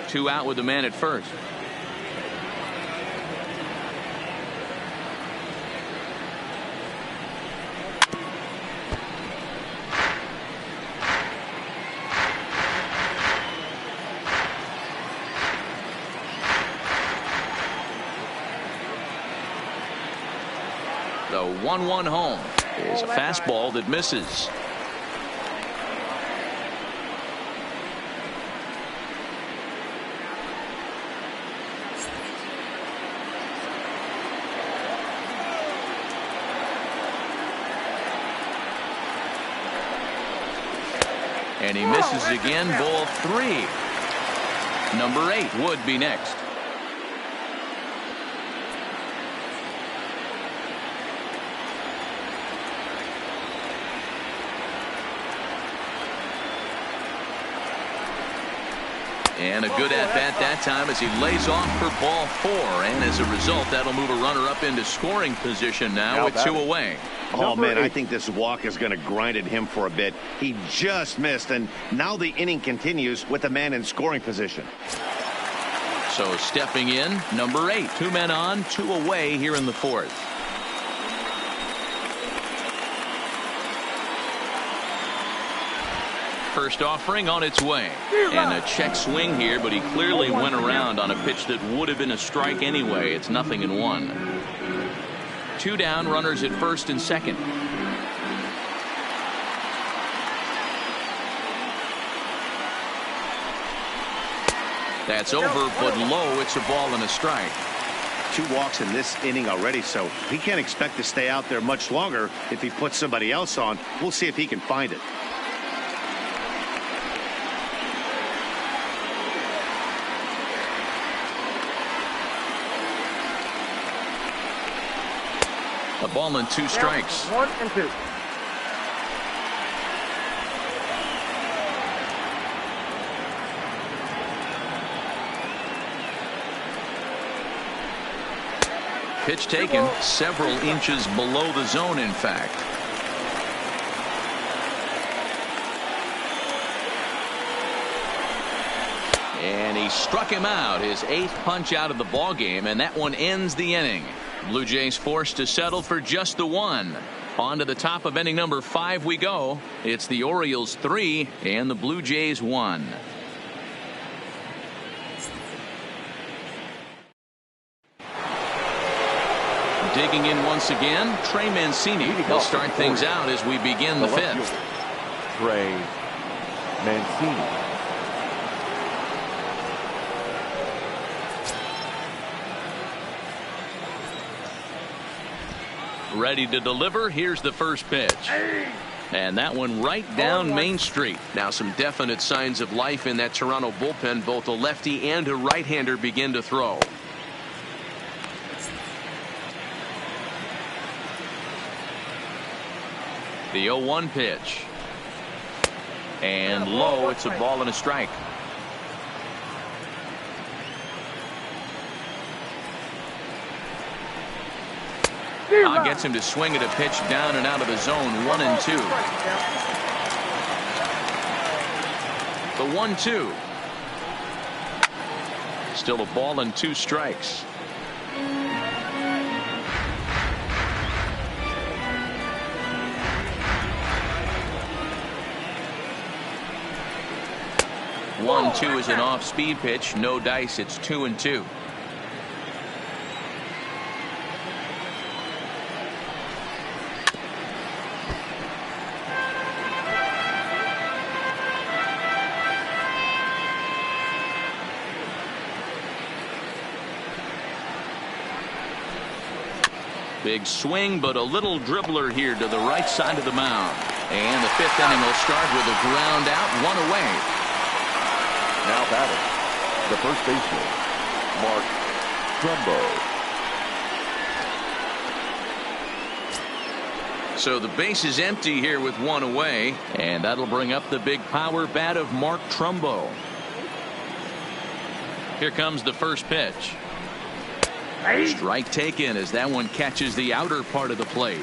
Two out with the man at first. The 1-1 home is a fastball that misses. And he misses again. Ball 3. Number 8 would be next. And a good at-bat that time as he lays off for ball 4. And as a result, that'll move a runner up into scoring position now with 2 away. Oh, man, I think this walk is going to grind at him for a bit. He just missed, and now the inning continues with a man in scoring position. So stepping in, number 8. 2 men on, 2 away here in the 4th. First offering on its way. And a check swing here, but he clearly went around on a pitch that would have been a strike anyway. It's 0-1. 2 down, runners at first and second. That's over, but low. It's a ball and a strike. 2 walks in this inning already, so he can't expect to stay out there much longer if he puts somebody else on. We'll see if he can find it. A ball and 2 strikes. 1 and 2. Pitch taken several inches below the zone, in fact. And he struck him out, his 8th punch out of the ball game, and that one ends the inning. Blue Jays forced to settle for just the 1. On to the top of inning number 5 we go. It's the Orioles 3 and the Blue Jays 1. Digging in once again, Trey Mancini will start things out as we begin the 5th. Trey Mancini. Ready to deliver. Here's the first pitch. And that one right down Main Street. Now some definite signs of life in that Toronto bullpen. Both a lefty and a right-hander begin to throw. The 0-1 pitch. And low. It's a ball and a strike. Gets him to swing at a pitch down and out of the zone. 1 and 2. The 1-2. Still a ball and 2 strikes. One, 2 is an off-speed pitch. No dice. It's 2 and 2. Big swing, but a little dribbler here to the right side of the mound. And the 5th inning will start with a ground out, 1 away. Now batting, the first baseman, Mark Trumbo. So the base is empty here with 1 away, and that'll bring up the big power bat of Mark Trumbo. Here comes the first pitch. Strike taken as that one catches the outer part of the plate.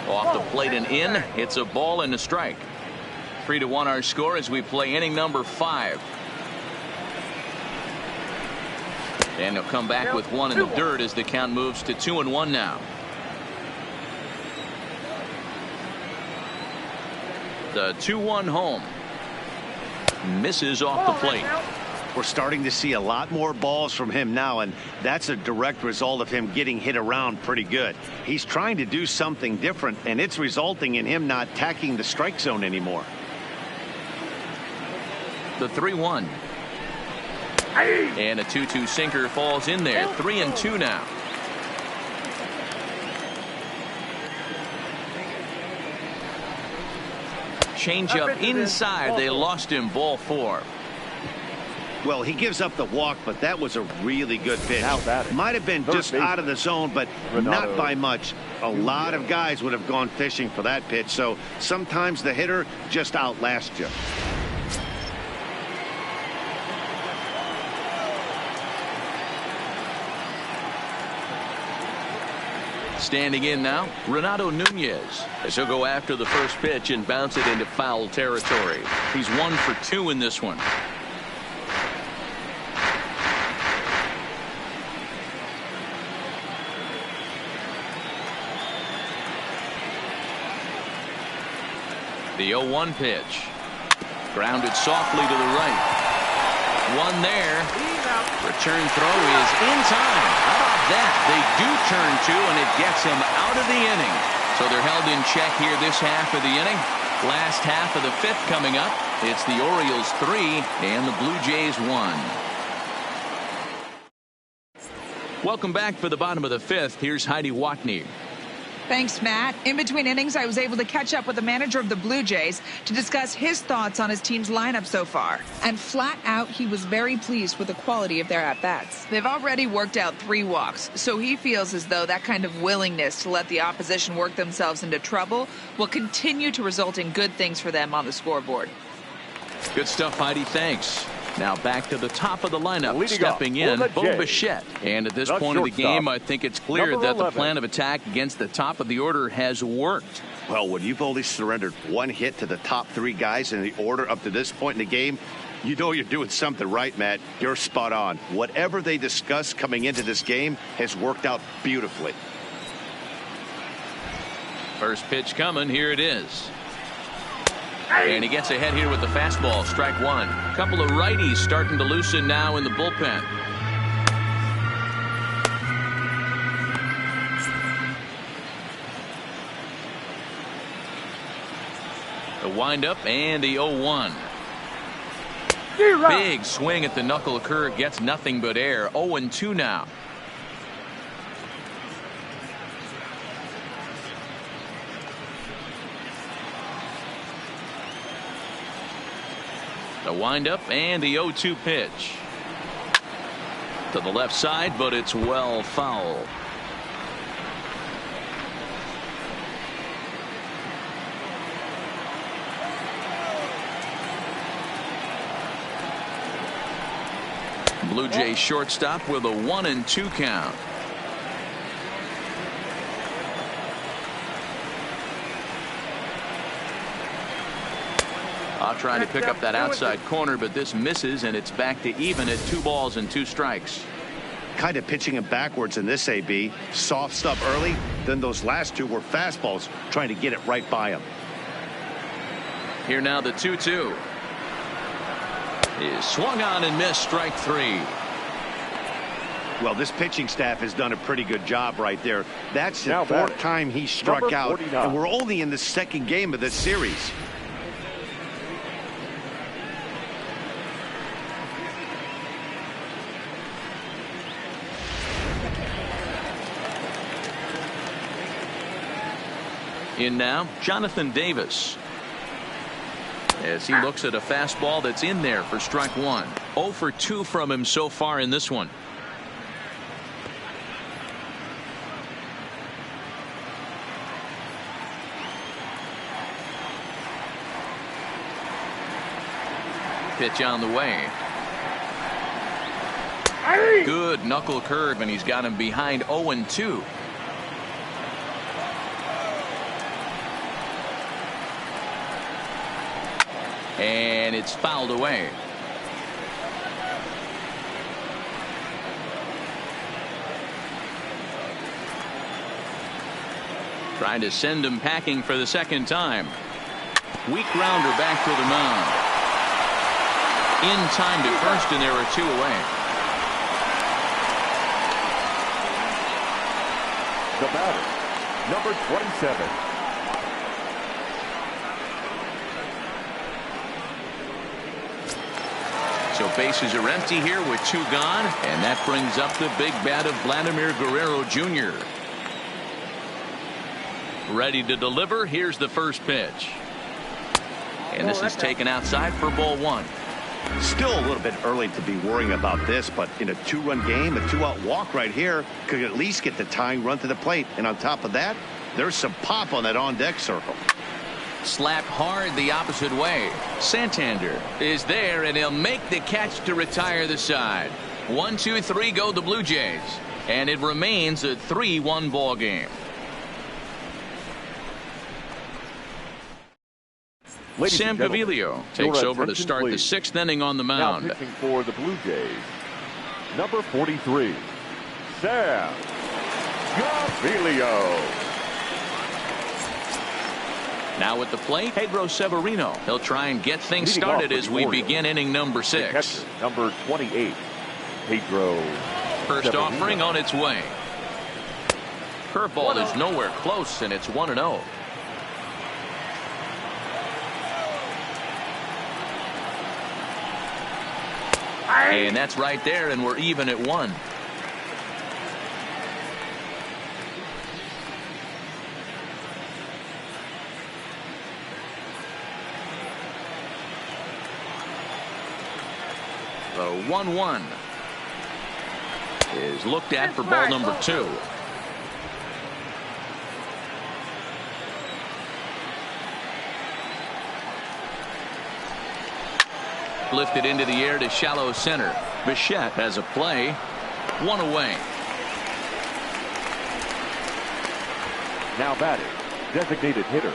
Off the plate and in. It's a ball and a strike. 3-1 our score as we play inning number 5. And he'll come back with 1 in the dirt as the count moves to 2-1 now. The 2-1 home. Misses off the plate. We're starting to see a lot more balls from him now, and that's a direct result of him getting hit around pretty good. He's trying to do something different, and it's resulting in him not tacking the strike zone anymore. The 3-1. And a 2-2 sinker falls in there. 3 and 2 now. Change up inside. They lost him. Ball 4. Well, he gives up the walk, but that was a really good pitch. Might have been just out of the zone, but not by much. A lot of guys would have gone fishing for that pitch, so sometimes the hitter just outlasts you. Standing in now, Renato Nunez, as he'll go after the first pitch and bounce it into foul territory. He's 1 for 2 in this one. The 0-1 pitch. Grounded softly to the right. 1 there. Return throw is in time. How about that? They do turn 2, and it gets them out of the inning. So they're held in check here this half of the inning. Last half of the 5th coming up. It's the Orioles 3 and the Blue Jays 1. Welcome back for the bottom of the 5th. Here's Heidi Watney. Thanks, Matt. In between innings, I was able to catch up with the manager of the Blue Jays to discuss his thoughts on his team's lineup so far. And flat out, he was very pleased with the quality of their at-bats. They've already worked out 3 walks, so he feels as though that kind of willingness to let the opposition work themselves into trouble will continue to result in good things for them on the scoreboard. Good stuff, Heidi. Thanks. Now back to the top of the lineup, Leading stepping in, Bo Bichette. And at this The point of the shortstop, game, I think it's clear number that the 11. plan of attack against the top of the order has worked. Well, when you've only surrendered 1 hit to the top 3 guys in the order up to this point in the game, you know you're doing something right, Matt. You're spot on. Whatever they discussed coming into this game has worked out beautifully. First pitch coming. Here it is. And he gets ahead here with the fastball. Strike 1. A couple of righties starting to loosen now in the bullpen. The windup and the 0-1. Big swing at the knuckle curve. Gets nothing but air. 0-2 now. The windup and the 0-2 pitch. To the left side, but it's well foul. Blue Jays shortstop with a 1-2 count. Trying to pick up that outside corner, but this misses, and it's back to even at 2 balls and 2 strikes. Kind of pitching him backwards in this, AB. Soft stuff early, then those last 2 were fastballs, trying to get it right by him. Here now the 2-2. Is swung on and missed. Strike 3. Well, this pitching staff has done a pretty good job right there. That's the Now 4th time he struck number out, 49. and we're only in the 2nd game of this series. In now, Jonathan Davis. As he looks at a fastball that's in there for strike 1. 0 for 2 from him so far in this one. Pitch on the way. Good knuckle curve, and he's got him behind 0-2. And it's fouled away. Trying to send him packing for the 2nd time. Weak grounder back to the mound. In time to first, and there are 2 away. The batter, number 27. So bases are empty here with 2 gone, and that brings up the big bat of Vladimir Guerrero Jr. Ready to deliver. Here's the first pitch. And this is taken outside for ball 1. Still a little bit early to be worrying about this, but in a 2-run game, a 2-out walk right here could at least get the tying run to the plate. And on top of that, there's some pop on that on-deck circle. Slapped hard the opposite way. Santander is there, and he'll make the catch to retire the side. 1, 2, 3 go the Blue Jays, and it remains a 3-1 ball game. Sam Gaviglio takes over to start the 6th inning on the mound. Now pitching for the Blue Jays, number 43, Sam Gaviglio. Now at the plate, Pedro Severino. He'll try and get things started as we begin inning number 6. Catcher, number 28, Pedro First Severino. offering on its way. Curveball is nowhere close, and it's 1-0. And that's right there, and we're even at 1. The 1-1 is looked at for ball number 2. Lifted into the air to shallow center. Bichette has a play. 1 away. Now batting, designated hitter,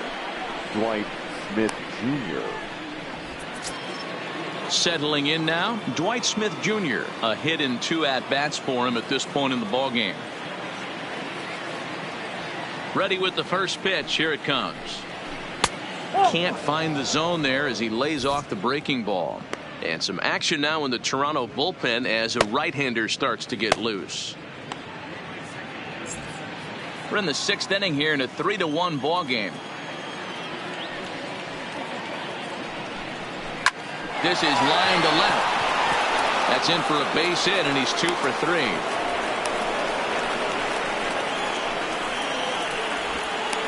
Dwight Smith Jr. Settling in now, Dwight Smith Jr. A hit in 2 at-bats for him at this point in the ballgame. Ready with the first pitch. Here it comes. Can't find the zone there as he lays off the breaking ball. And some action now in the Toronto bullpen as a right-hander starts to get loose. We're in the 6th inning here in a 3-1 ball game. This is line to left. That's in for a base hit, and he's 2 for 3.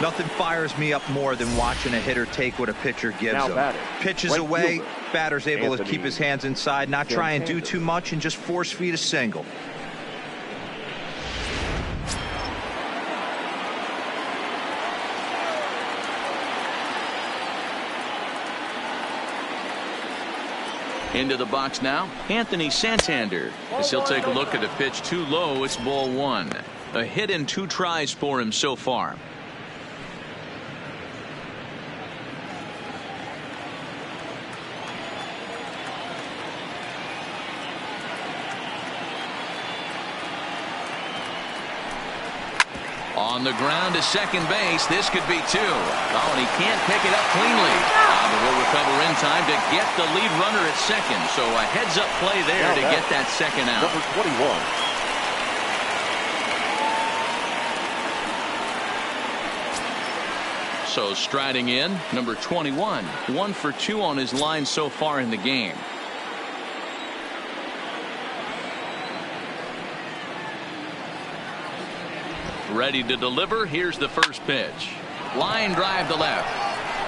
Nothing fires me up more than watching a hitter take what a pitcher gives Now him. batting, Pitches right away, fielder, batter's able to Anthony keep his hands inside, not try and do Santander. too much, and just force feed a single. Into the box now, Anthony Santander, as he'll take a look at a pitch too low. It's ball 1. A hit in 2 tries for him so far. On the ground to second base. This could be 2. Oh, and he can't pick it up cleanly. But he'll recover in time to get the lead runner at second. So a heads-up play there to get that second out. Number 21. So striding in, number 21. 1 for 2 on his line so far in the game. Ready to deliver. Here's the first pitch. Line drive to left.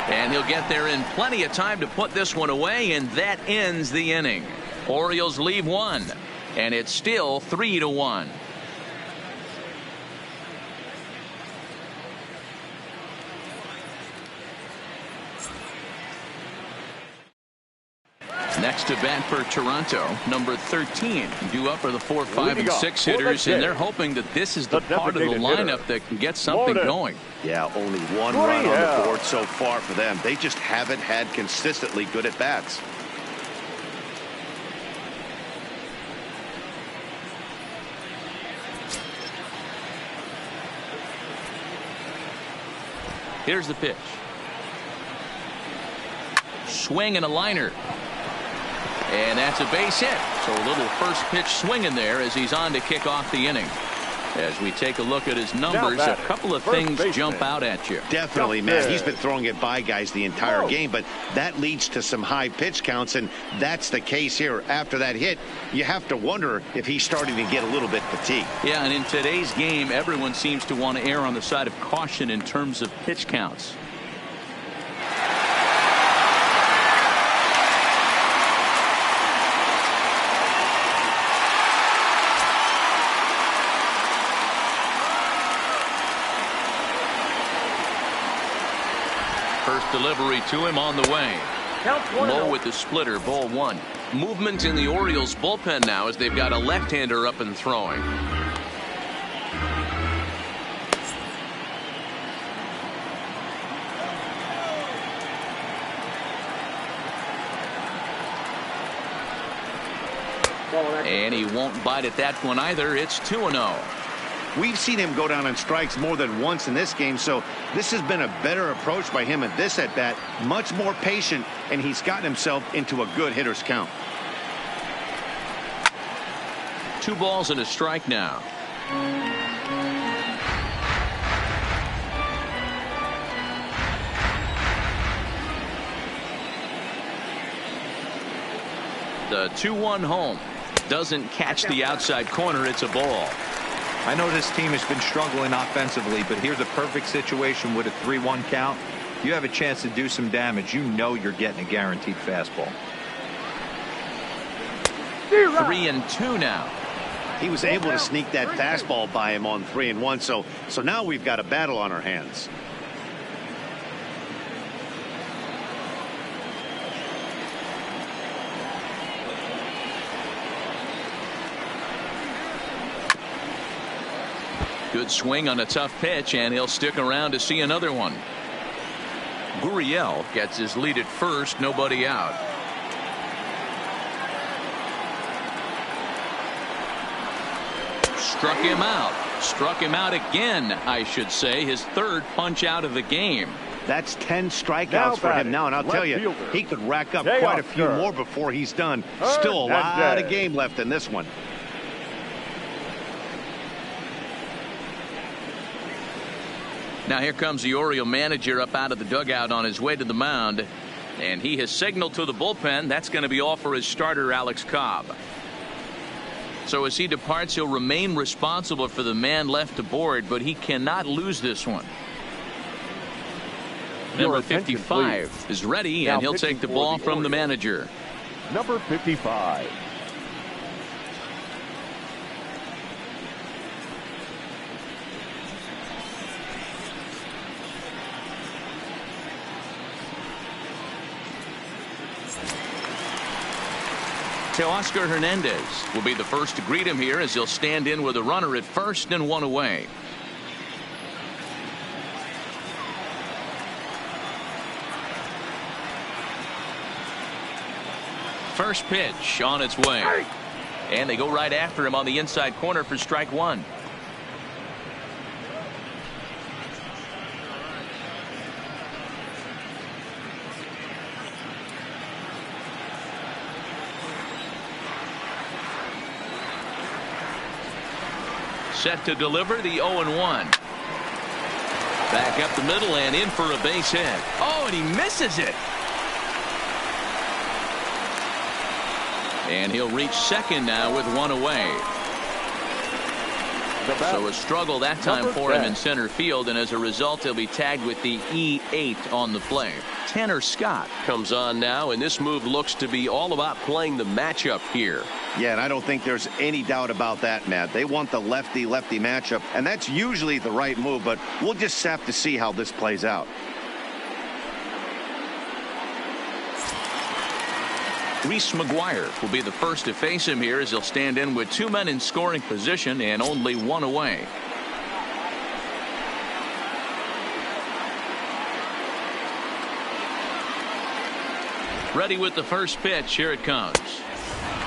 And he'll get there in plenty of time to put this one away, and that ends the inning. Orioles leave 1, and it's still 3-1. Next to bat for Toronto, number 13. Due up for the 4, 5, and 6 hitters, and they're hoping that this is the part of the lineup that can get something going. Yeah, only 1 run on the board so far for them. They just haven't had consistently good at bats. Here's the pitch. Swing and a liner. And that's a base hit. So a little first pitch swing in there as he's on to kick off the inning. As we take a look at his numbers, a couple of things jump out at you. Definitely, man. He's been throwing it by guys the entire game, but that leads to some high pitch counts, and that's the case here. After that hit, you have to wonder if he's starting to get a little bit fatigued. Yeah, and in today's game, everyone seems to want to err on the side of caution in terms of pitch counts. First delivery to him on the way. Low with the splitter, ball 1. Movement in the Orioles bullpen now as they've got a left-hander up and throwing. And he won't bite at that one either. It's 2-0. We've seen him go down on strikes more than once in this game, so this has been a better approach by him at this at-bat. Much more patient, and he's gotten himself into a good hitter's count. 2 balls and a strike now. The 2-1 home. Doesn't catch the outside corner. It's a ball. I know this team has been struggling offensively, but here's a perfect situation with a 3-1 count. You have a chance to do some damage. You know you're getting a guaranteed fastball. 3-2 now. He was able to sneak that fastball by him on 3-1. So now we've got a battle on our hands. Good swing on a tough pitch, and he'll stick around to see another one. Gurriel gets his lead at first, nobody out. Struck him out. Struck him out again, I should say. His third punch out of the game. That's 10 strikeouts for him now, and I'll tell you, he could rack up quite a few more before he's done. Still a lot of game left in this one. Now here comes the Oriole manager up out of the dugout on his way to the mound, and he has signaled to the bullpen that's going to be all for his starter Alex Cobb. So as he departs, he'll remain responsible for the man left aboard, but he cannot lose this one. Number 55 is ready, and he'll take the ball from the manager. Number 55. Teoscar Hernandez will be the first to greet him here as he'll stand in with a runner at first and one away. First pitch on its way. And they go right after him on the inside corner for strike one. Set to deliver the 0-1. Back up the middle and in for a base hit. Oh, and he misses it. And he'll reach second now with one away. So a struggle that time for him in center field, and as a result he'll be tagged with the E8 on the play. Tanner Scott comes on now, and this move looks to be all about playing the matchup here. Yeah, and I don't think there's any doubt about that, Matt. They want the lefty-lefty matchup, and that's usually the right move, but we'll just have to see how this plays out. Reese McGuire will be the first to face him here as he'll stand in with two men in scoring position and only one away. Ready with the first pitch. Here it comes.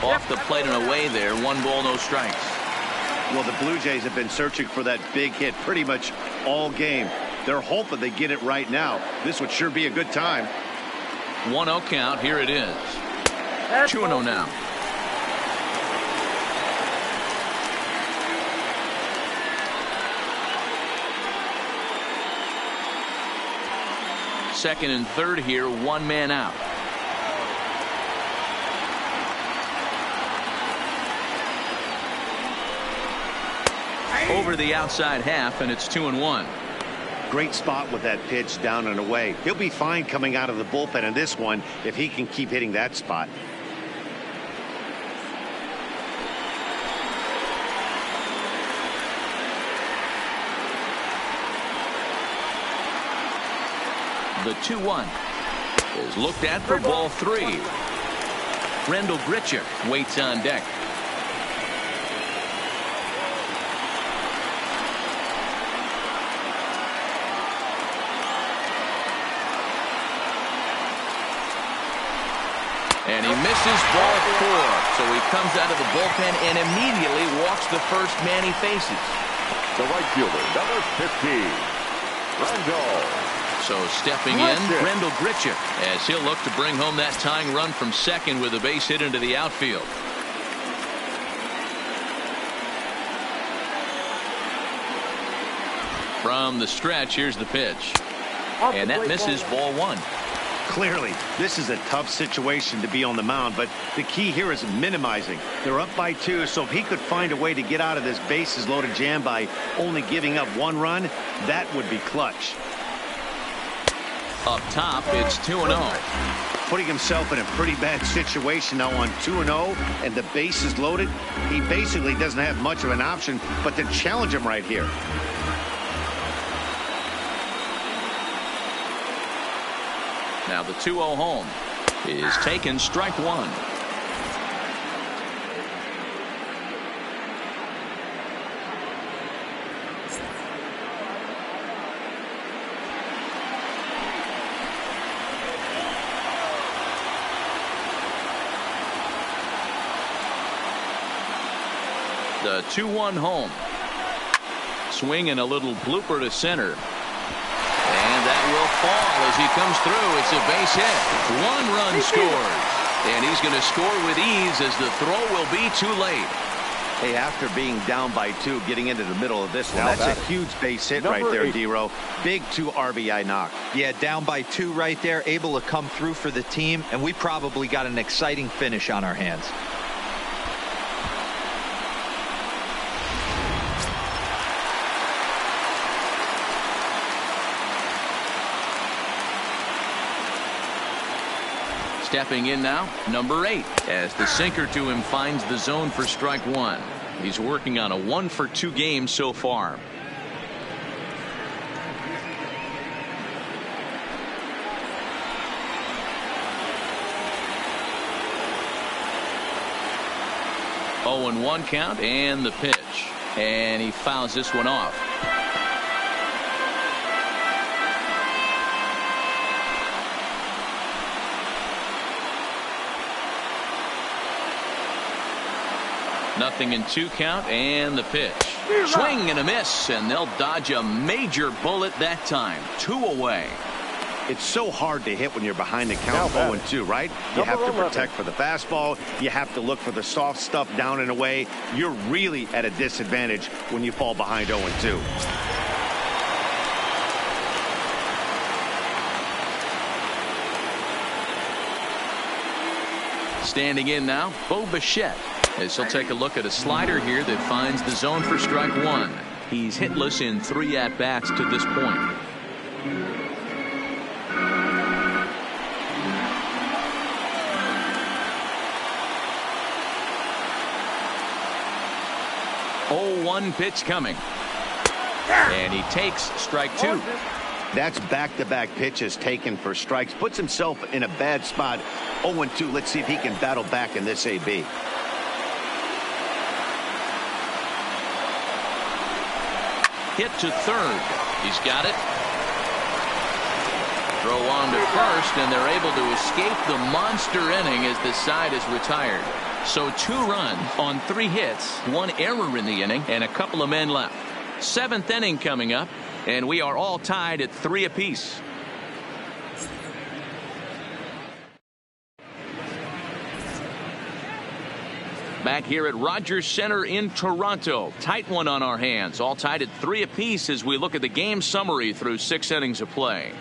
Off the plate and away there. 1 ball, no strikes. Well, the Blue Jays have been searching for that big hit pretty much all game. They're hoping they get it right now. This would sure be a good time. 1-0 count. Here it is. 2-0 now. Second and third here, one man out. Over the outside half, and it's 2-1. Great spot with that pitch down and away. He'll be fine coming out of the bullpen in this one if he can keep hitting that spot. The 2-1 is looked at for ball 3. Rendell Grichuk waits on deck. And he misses ball 4. So he comes out of the bullpen and immediately walks the first man he faces. The right fielder, number 15, Rendell. So stepping in, Rendell Grichuk, as he'll look to bring home that tying run from second with a base hit into the outfield. From the stretch, here's the pitch. And that misses ball 1. Clearly, this is a tough situation to be on the mound, but the key here is minimizing. They're up by 2, so if he could find a way to get out of this bases loaded jam by only giving up 1 run, that would be clutch. Up top, it's 2-0. putting himself in a pretty bad situation now on 2-0, and the base is loaded. He basically doesn't have much of an option but to challenge him right here. Now the 2-0 home is taken, strike one. The 2-1 home. Swing and a little blooper to center. And that will fall as he comes through. It's a base hit. 1 run scored. And he's going to score with ease as the throw will be too late. Hey, after being down by 2, getting into the middle of this one, that's a huge base hit right there, D-Row. Big 2 RBI knock. Yeah, down by 2 right there, able to come through for the team, and we probably got an exciting finish on our hands. Stepping in now, number 8, as the sinker to him finds the zone for strike one. He's working on a 1-for-2 game so far. Oh, and 1 count and the pitch. And he fouls this one off. Nothing in 2 count and the pitch. Swing and a miss, and they'll dodge a major bullet that time. 2 away. It's so hard to hit when you're behind the count 0-2, right? You have to protect for the fastball. You have to look for the soft stuff down and away. You're really at a disadvantage when you fall behind 0-2. Standing in now, Bo Bichette, as he'll take a look at a slider here that finds the zone for strike one. He's hitless in 3 at-bats to this point. Oh, 1 pitch coming. And he takes strike 2. That's back-to-back pitches taken for strikes. Puts himself in a bad spot. 0-2. Let's see if he can battle back in this AB. Hit to third. He's got it. Throw on to first, and they're able to escape the monster inning as the side is retired. So 2 runs on 3 hits, 1 error in the inning, and a couple of men left. 7th inning coming up, and we are all tied at 3 apiece. Back here at Rogers Center in Toronto. Tight one on our hands. All tied at 3 apiece as we look at the game summary through 6 innings of play.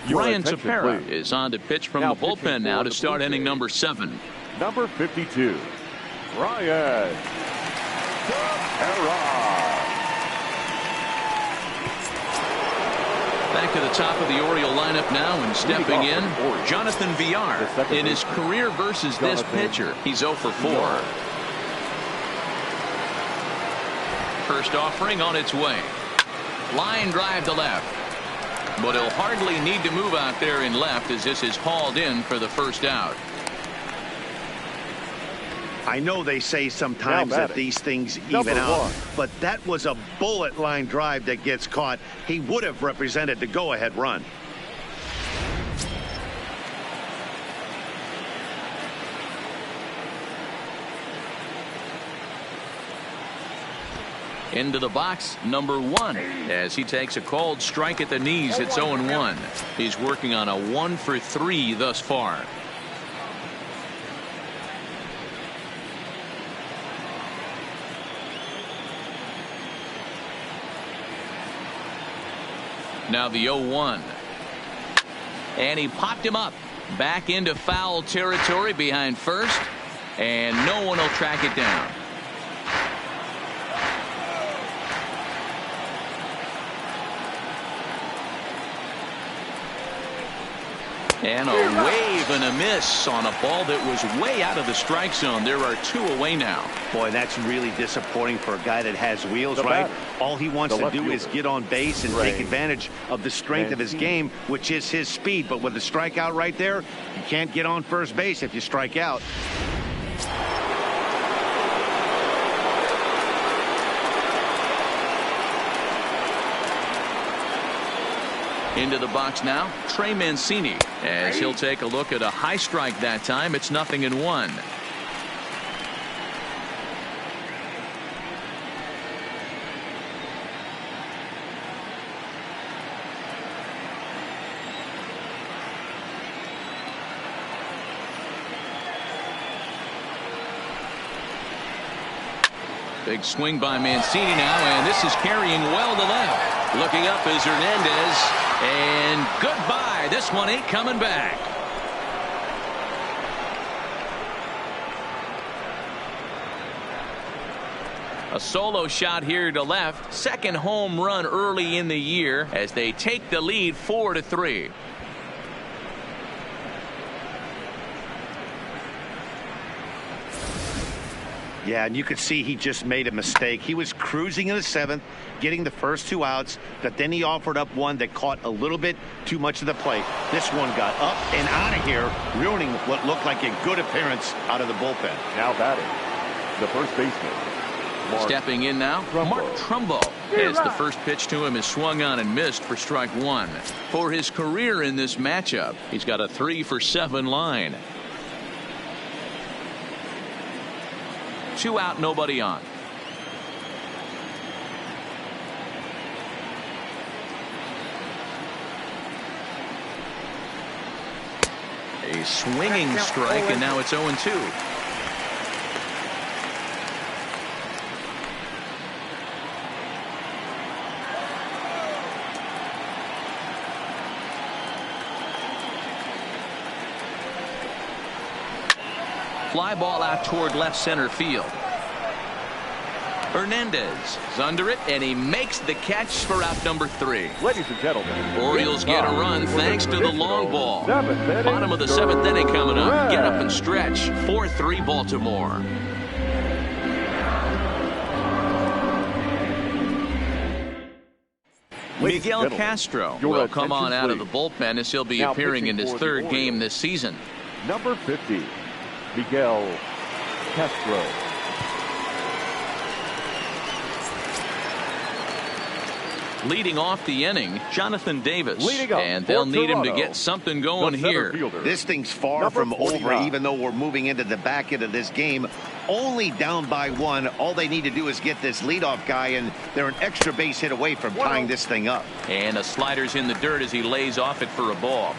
Ryan Tepera is on to pitch from the bullpen now to start inning number 7. Number 52, Ryan Tepera. Back to the top of the Oriole lineup now, and stepping in, Jonathan Villar. In his career versus this pitcher, he's 0 for 4. First offering on its way. Line drive to left. But he'll hardly need to move out there in left as this is hauled in for the first out. I know they say sometimes that these things even out, but that was a bullet line drive that gets caught. He would have represented the go-ahead run. Into the box, number 1, as he takes a called strike at the knees. It's 0-1. He's working on a 1 for 3 thus far. Now the 0-1. And he popped him up. Back into foul territory behind first. And no one will track it down. And a wave and a miss on a ball that was way out of the strike zone. There are 2 away now. Boy, that's really disappointing for a guy that has wheels, right? All he wants to do is get on base and take advantage of the strength of his game, which is his speed. But with the strikeout right there, you can't get on first base if you strike out. Into the box now, Trey Mancini, as he'll take a look at a high strike that time. It's 0-1. Big swing by Mancini now, and this is carrying well to left. Looking up is Hernandez, and goodbye. This one ain't coming back. A solo shot here to left. Second home run early in the year as they take the lead 4-3. Yeah, and you could see he just made a mistake. He was cruising in the 7th, getting the first 2 outs, but then he offered up one that caught a little bit too much of the plate. This one got up and out of here, ruining what looked like a good appearance out of the bullpen. Now batting, the first baseman. Stepping in now, Mark Trumbo. As the first pitch to him is swung on and missed for strike 1. For his career in this matchup, he's got a 3-for-7 line. 2 out, nobody on. A swinging strike, and now it's 0-2. Fly ball out toward left center field. Hernandez is under it, and he makes the catch for out number 3. Ladies and gentlemen, Orioles get a run thanks to the long ball. 7th inning, Bottom of the 7th inning coming up. Get up and stretch. 4-3 Baltimore. Miguel Castro will come on out of the bullpen as he'll be appearing in his 3rd game this season. Number 50, Miguel Castro. Leading off the inning, Jonathan Davis. And they'll need him to get something going here. This thing's far from over, even though we're moving into the back end of this game. Only down by 1. All they need to do is get this leadoff guy, and they're an extra base hit away from tying this thing up. And a slider's in the dirt as he lays off it for a ball.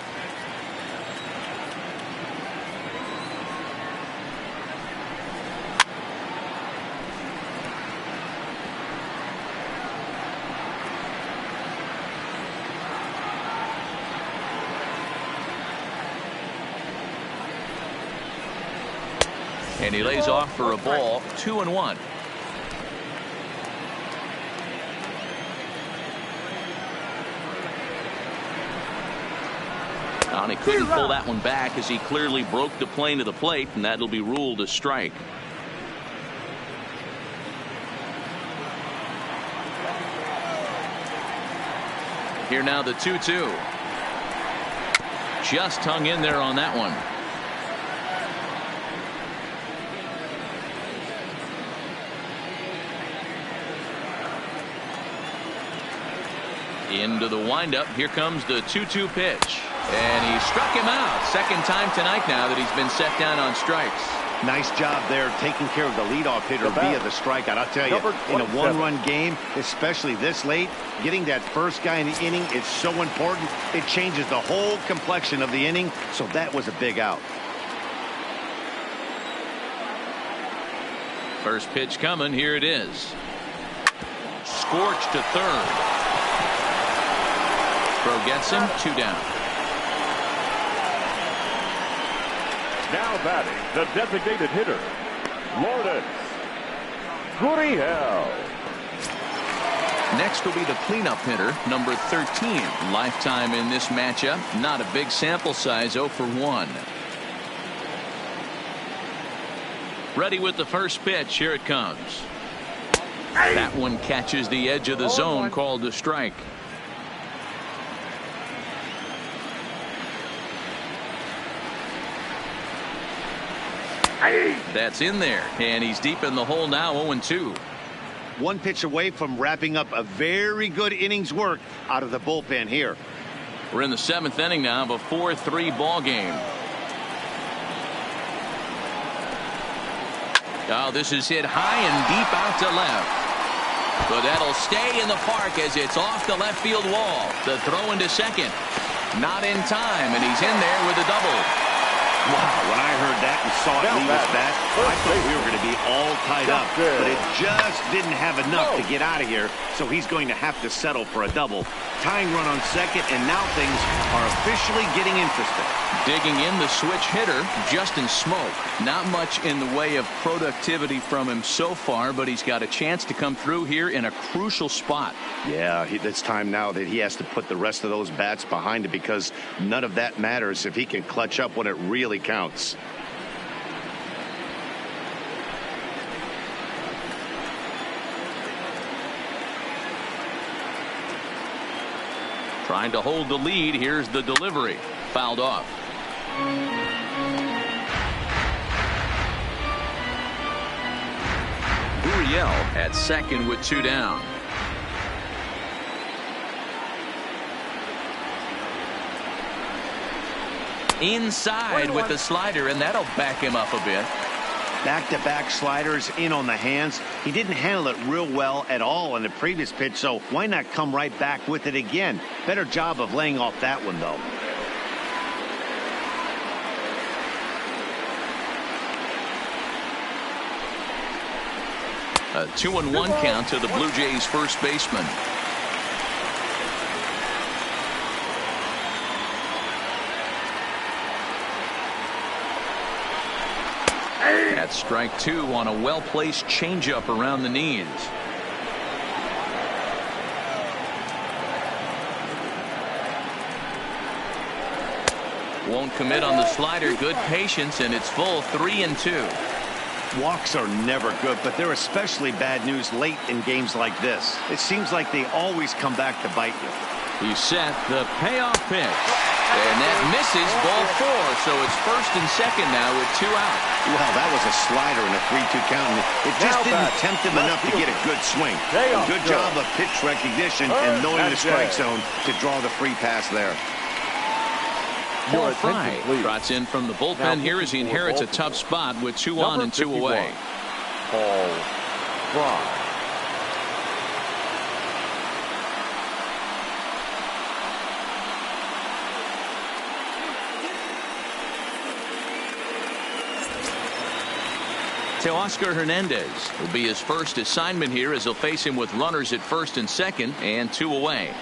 And he lays off for a ball. 2-1. And he couldn't pull that one back as he clearly broke the plane of the plate, and that'll be ruled a strike. Here now the 2-2. Just hung in there on that one. Into the windup. Here comes the 2-2 pitch. And he struck him out. Second time tonight now that he's been set down on strikes. Nice job there taking care of the leadoff hitter via the strikeout. I'll tell you, in a 1-run game, especially this late, getting that first guy in the inning is so important. It changes the whole complexion of the inning. So that was a big out. First pitch coming. Here it is. Scorched to third. Throw gets him. 2 down. Now batting, the designated hitter, Lourdes Gurriel. Next will be the cleanup hitter, number 13. Lifetime in this matchup. Not a big sample size, 0 for 1. Ready with the first pitch. Here it comes. That one catches the edge of the zone, called a strike. That's in there, and he's deep in the hole now, 0-2. One pitch away from wrapping up a very good innings work out of the bullpen here. We're in the 7th inning now of a 4-3 ball game. Oh, this is hit high and deep out to left. But that'll stay in the park as it's off the left field wall. The throw into second. Not in time, and he's in there with a double. Wow, when I heard that and saw it leave his bat, I thought we were going to be all tied up. But it just didn't have enough to get out of here, so he's going to have to settle for a double. Tying run on second, and now things are officially getting interesting. Digging in the switch hitter, Justin Smoke. Not much in the way of productivity from him so far, but he's got a chance to come through here in a crucial spot. Yeah, it's time now that he has to put the rest of those bats behind it, because none of that matters if he can clutch up when it really counts. Trying to hold the lead. Here's the delivery. Fouled off. Uriel at second with 2 down. Inside with the slider, and that'll back him up a bit. Back-to-back sliders in on the hands. He didn't handle it real well at all in the previous pitch, so why not come right back with it again? Better job of laying off that one, though. A 2-1 count to the Blue Jays first baseman. That's strike 2 on a well-placed changeup around the knees. Won't commit on the slider. Good patience, and it's full 3-2. Walks are never good, but they're especially bad news late in games like this. It seems like they always come back to bite you. He's set the payoff pitch. And that misses, ball 4. So it's first and second now with 2 out. Well, that was a slider in a 3-2 count, and it just didn't tempt him enough to get a good swing. Good job of pitch recognition and knowing the strike zone to draw the free pass there. Paul Fry trots in from the bullpen here as he inherits a tough spot with 2 on and 2 away. Paul Fry. Teoscar Hernandez will be his first assignment here as he'll face him with runners at first and second and 2 away.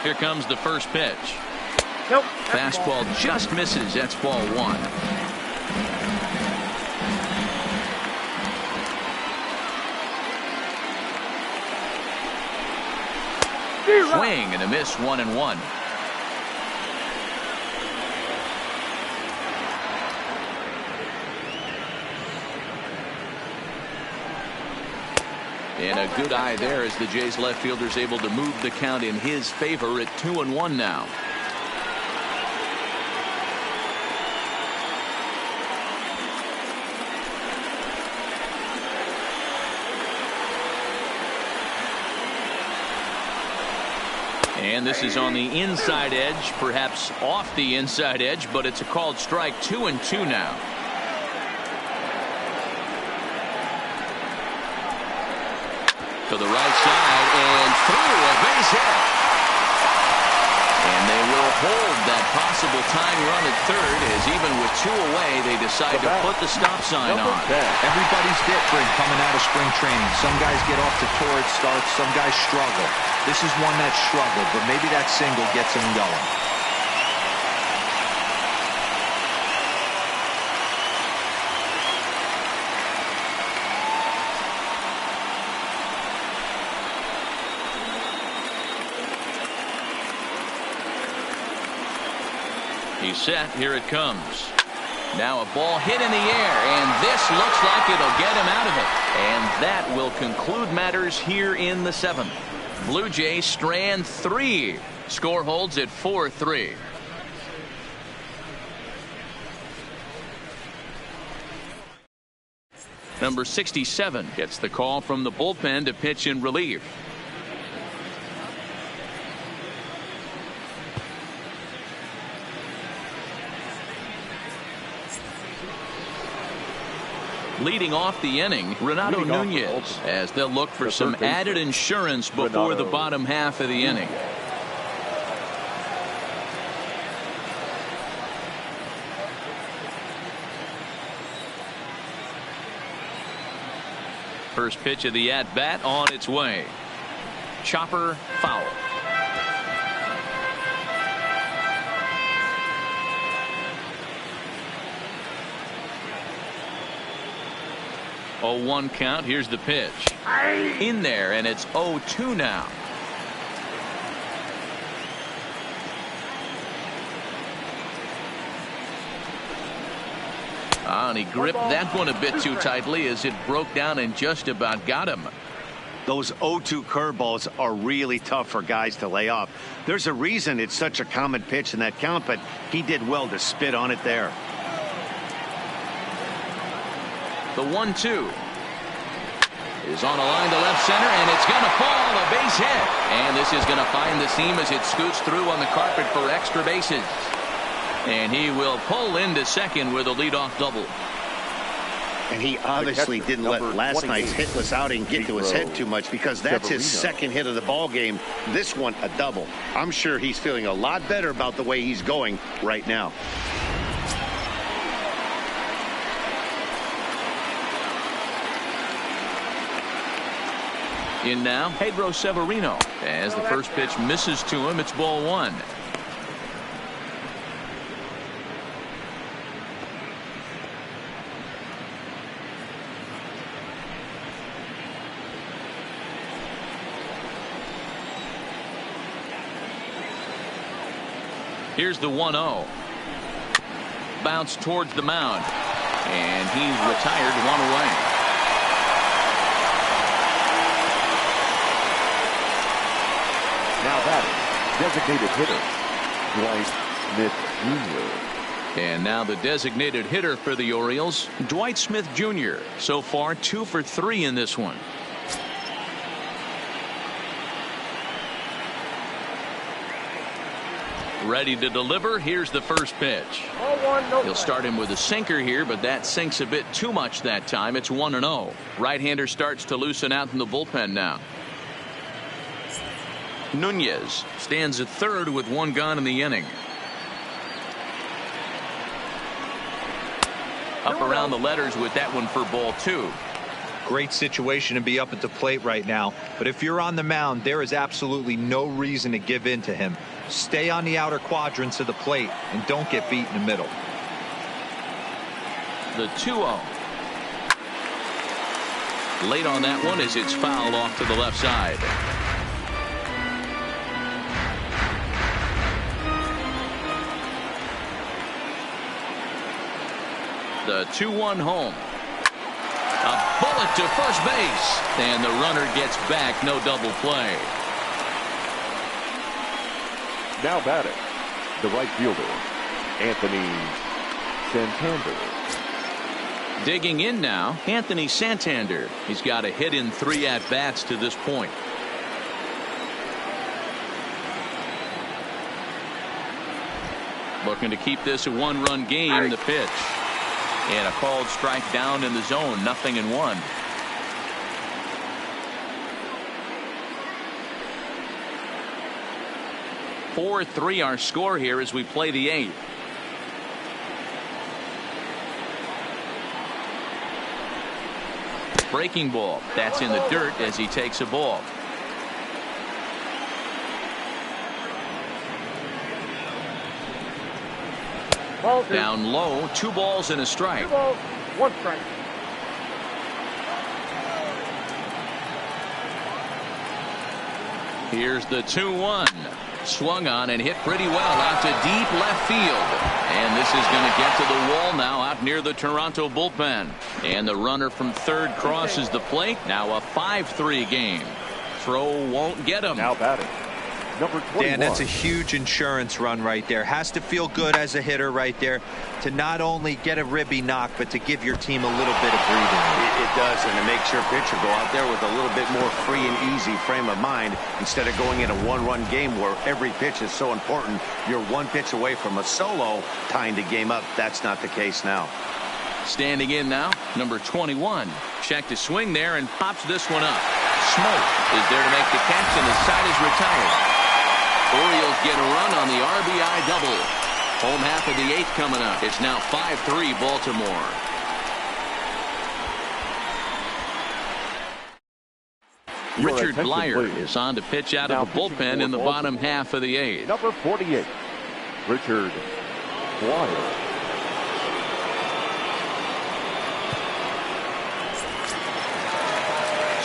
Here comes the first pitch. Nope. Fastball just misses. That's ball 1. Swing and a miss, 1-1. And a good eye there as the Jays left fielder's able to move the count in his favor at 2-1 now. And this is on the inside edge, perhaps off the inside edge, but it's a called strike. 2-2 now. To the right side and through, a base hit. And they will hold that possible tying run at third as even with 2 away they decide to put the stop sign on. Everybody's different coming out of spring training. Some guys get off to torrid starts, some guys struggle. This is one that struggled, but maybe that single gets him going. He's set. Here it comes. Now a ball hit in the air, and this looks like it'll get him out of it. And that will conclude matters here in the 7th. Blue Jays strand 3. Score holds at 4-3. Number 67 gets the call from the bullpen to pitch in relief. Leading off the inning, Renato Nunez, as they'll look for some added insurance before the bottom half of the inning. First pitch of the at-bat on its way. Chopper foul. Oh, 1 count. Here's the pitch. In there, and it's 0-2 now. And he gripped that one a bit too tightly as it broke down and just about got him. Those 0-2 curveballs are really tough for guys to lay off. There's a reason it's such a common pitch in that count, but he did well to spit on it there. The 1-2 is on a line to left center, and it's going to fall, a base hit. And this is going to find the seam as it scoots through on the carpet for extra bases. And he will pull into second with a leadoff double. And he obviously didn't let last night's hitless outing get to his head too much, because that's his second hit of the ball game. This one a double. I'm sure he's feeling a lot better about the way he's going right now. In now, Pedro Severino. As the first pitch misses to him, it's ball 1. Here's the 1-0. Bounce towards the mound. And he's retired, 1 away. Now batting, designated hitter, Dwight Smith Jr. And now the designated hitter for the Orioles, Dwight Smith Jr. So far 2 for 3 in this one. Ready to deliver. Here's the first pitch. He'll start him with a sinker here, but that sinks a bit too much that time. It's 1-0. Right-hander starts to loosen out in the bullpen now. Nunez stands at third with 1 gone in the inning. Up around the letters with that one for ball 2. Great situation to be up at the plate right now, but if you're on the mound, there is absolutely no reason to give in to him. Stay on the outer quadrants of the plate and don't get beat in the middle. The 2-0. Late on that one as it's fouled off to the left side. The 2-1 home. A bullet to first base, and the runner gets back. No double play. Now batting, the right fielder, Anthony Santander. Digging in now, Anthony Santander. He's got a hit in 3 at-bats to this point. Looking to keep this a 1-run game. The pitch. And a called strike down in the zone. 0-1. (4-3) our score here as we play the 8th. Breaking ball. That's in the dirt as he takes a ball. Down low, 2 balls and a strike. 2 balls, 1 strike. Here's the 2-1. Swung on and hit pretty well out to deep left field. And this is going to get to the wall now out near the Toronto bullpen. And the runner from third crosses the plate. Now a 5-3 game. Throw won't get him. Now batting, number 21. Dan, that's a huge insurance run right there. Has to feel good as a hitter right there to not only get a ribby knock, but to give your team a little bit of breathing. It does, and it makes your pitcher go out there with a little bit more free and easy frame of mind instead of going in a one-run game where every pitch is so important. You're one pitch away from a solo tying the game up. That's not the case now. Standing in now, number 21. Check to swing there and pops this one up. Smoke is there to make the catch, and the side is retired. Orioles get a run on the RBI double. Home half of the 8th coming up. It's now 5-3 Baltimore. Richard Blyer is on to pitch out of the bullpen in the bottom half of the 8th. Number 48, Richard Blyer.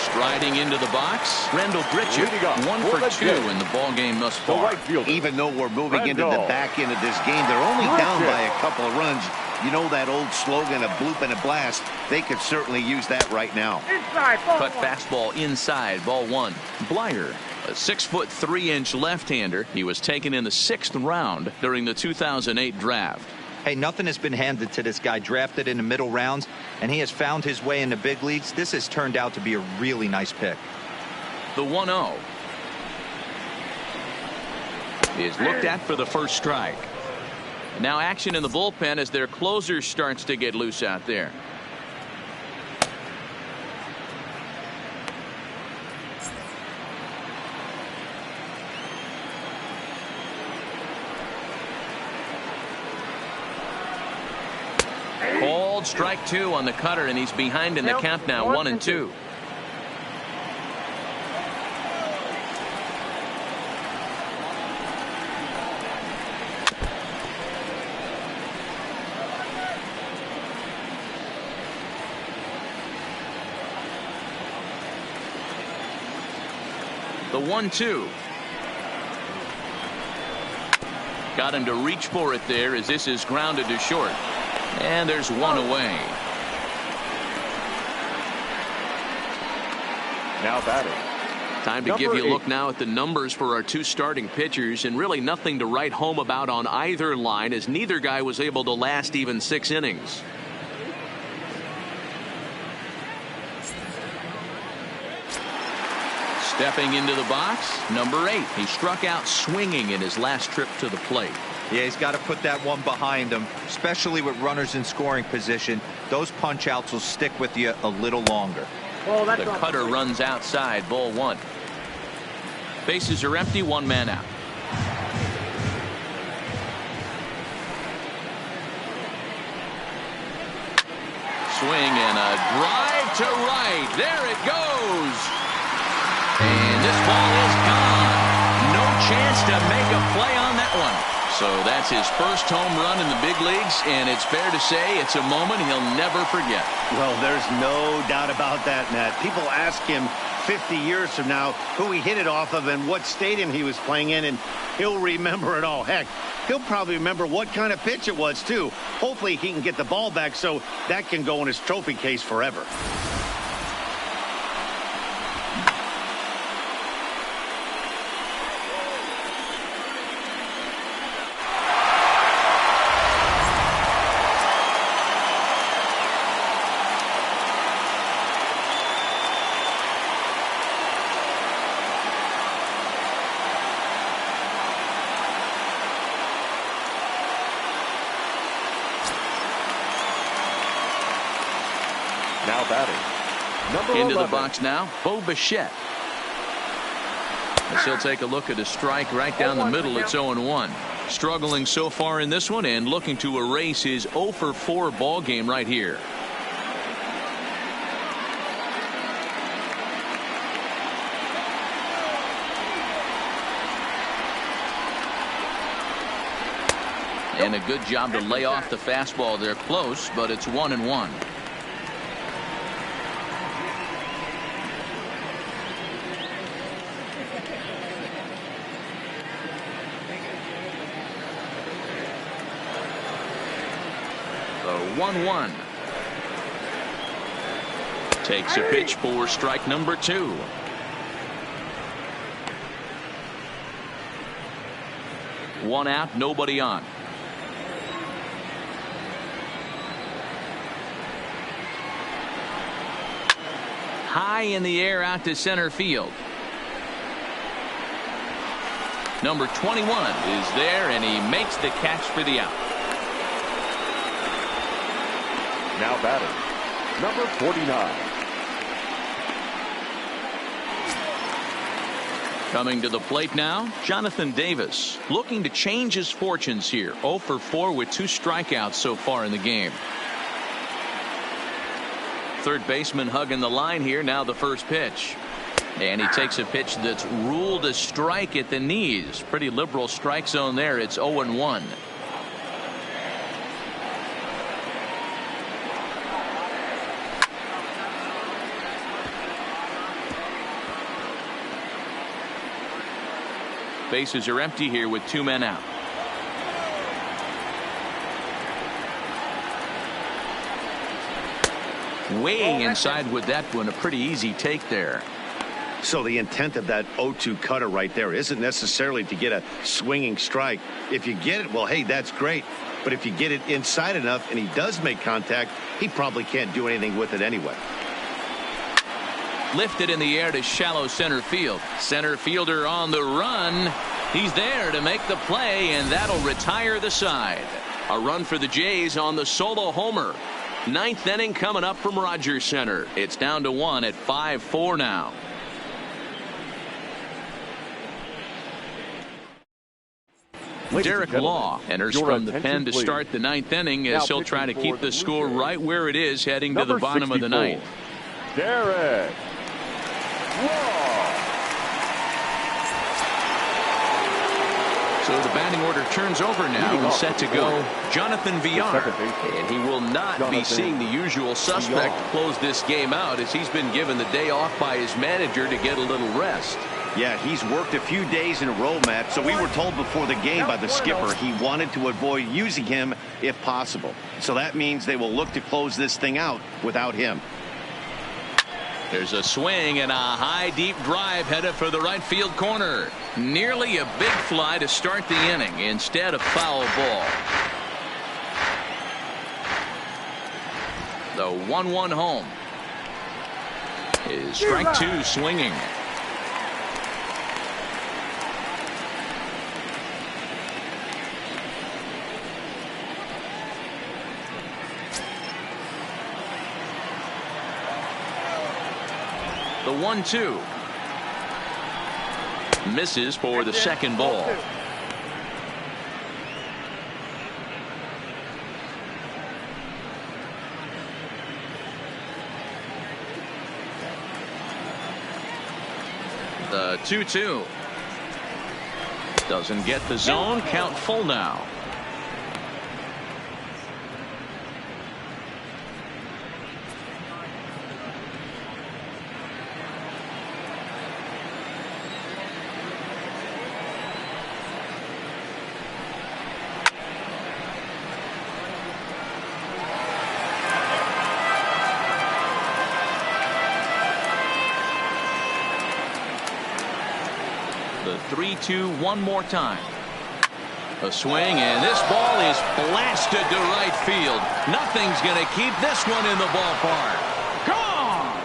Striding into the box, Randall Grichuk, 1 for 2 in the ball game thus far. Even though we're moving into the back end of this game, they're only down by a couple of runs. You know that old slogan, a bloop and a blast. They could certainly use that right now. Cut fastball inside, ball 1. Blyer, a 6'3" left-hander. He was taken in the 6th round during the 2008 draft. Hey, nothing has been handed to this guy. Drafted in the middle rounds, and he has found his way in the big leagues. This has turned out to be a really nice pick. The 1-0 is looked at for the first strike. Now action in the bullpen as their closer starts to get loose out there. Called strike 2 on the cutter, and he's behind in the count now, 1-2. The 1-2. Got him to reach for it there as this is grounded to short. And there's one away. Now batting. Time to give you a look now at the numbers for our 2 starting pitchers, and really nothing to write home about on either line, as neither guy was able to last even 6 innings. Stepping into the box, number 8. He struck out swinging in his last trip to the plate. Yeah, he's got to put that one behind him, especially with runners in scoring position. Those punch outs will stick with you a little longer. The cutter runs outside, ball 1. Bases are empty, 1 man out. Swing and a drive to right. There it goes. And this ball is gone. No chance to make a play on that one. So that's his first home run in the big leagues, and it's fair to say it's a moment he'll never forget. Well, there's no doubt about that, Matt. People ask him 50 years from now who he hit it off of and what stadium he was playing in, and he'll remember it all. Heck, he'll probably remember what kind of pitch it was, too. Hopefully he can get the ball back so that can go in his trophy case forever. Now batting, number into 11. the box now, Bo Bichette. As he'll take a look at a strike right down the middle. It's 0-1. Struggling so far in this one and looking to erase his 0-for-4 ball game right here. And a good job to lay off the fastball. They're close, but it's 1-1. 1-1. Takes a pitch for strike number 2. One out, nobody on. High in the air out to center field. Number 21 is there, and he makes the catch for the out. Now batting, number 49. Coming to the plate now, Jonathan Davis, looking to change his fortunes here. 0 for 4 with 2 strikeouts so far in the game. Third baseman hugging the line here. Now the first pitch. And he takes a pitch that's ruled a strike at the knees. Pretty liberal strike zone there. It's 0-1. Bases are empty here with 2 men out. Way inside with that one. A pretty easy take there. So the intent of that 0-2 cutter right there isn't necessarily to get a swinging strike. If you get it, well, hey, that's great. But if you get it inside enough and he does make contact, he probably can't do anything with it anyway. Lifted in the air to shallow center field. Center fielder on the run. He's there to make the play, and that'll retire the side. A run for the Jays on the solo homer. 9th inning coming up from Rogers Center. It's down to 1 at 5-4 now. Derek Law enters from the pen to start the 9th inning as he'll try to keep the score right where it is heading to the bottom of the 9th. Derek Law. So the batting order turns over now and set to go Jonathan Villar. And he will not be seeing the usual suspect close this game out as he's been given the day off by his manager to get a little rest. Yeah, he's worked a few days in a row, Matt, so we were told before the game by the skipper he wanted to avoid using him if possible. So that means they will look to close this thing out without him. There's a swing and a high deep drive headed for the right field corner. Nearly a big fly to start the inning instead of foul ball. The 1-1 home is strike 2 swinging. The 1-2 misses for the second ball. The 2-2 doesn't get the zone. Count full now. The 3-2 one more time. A swing, and this ball is blasted to right field. Nothing's going to keep this one in the ballpark. Gone!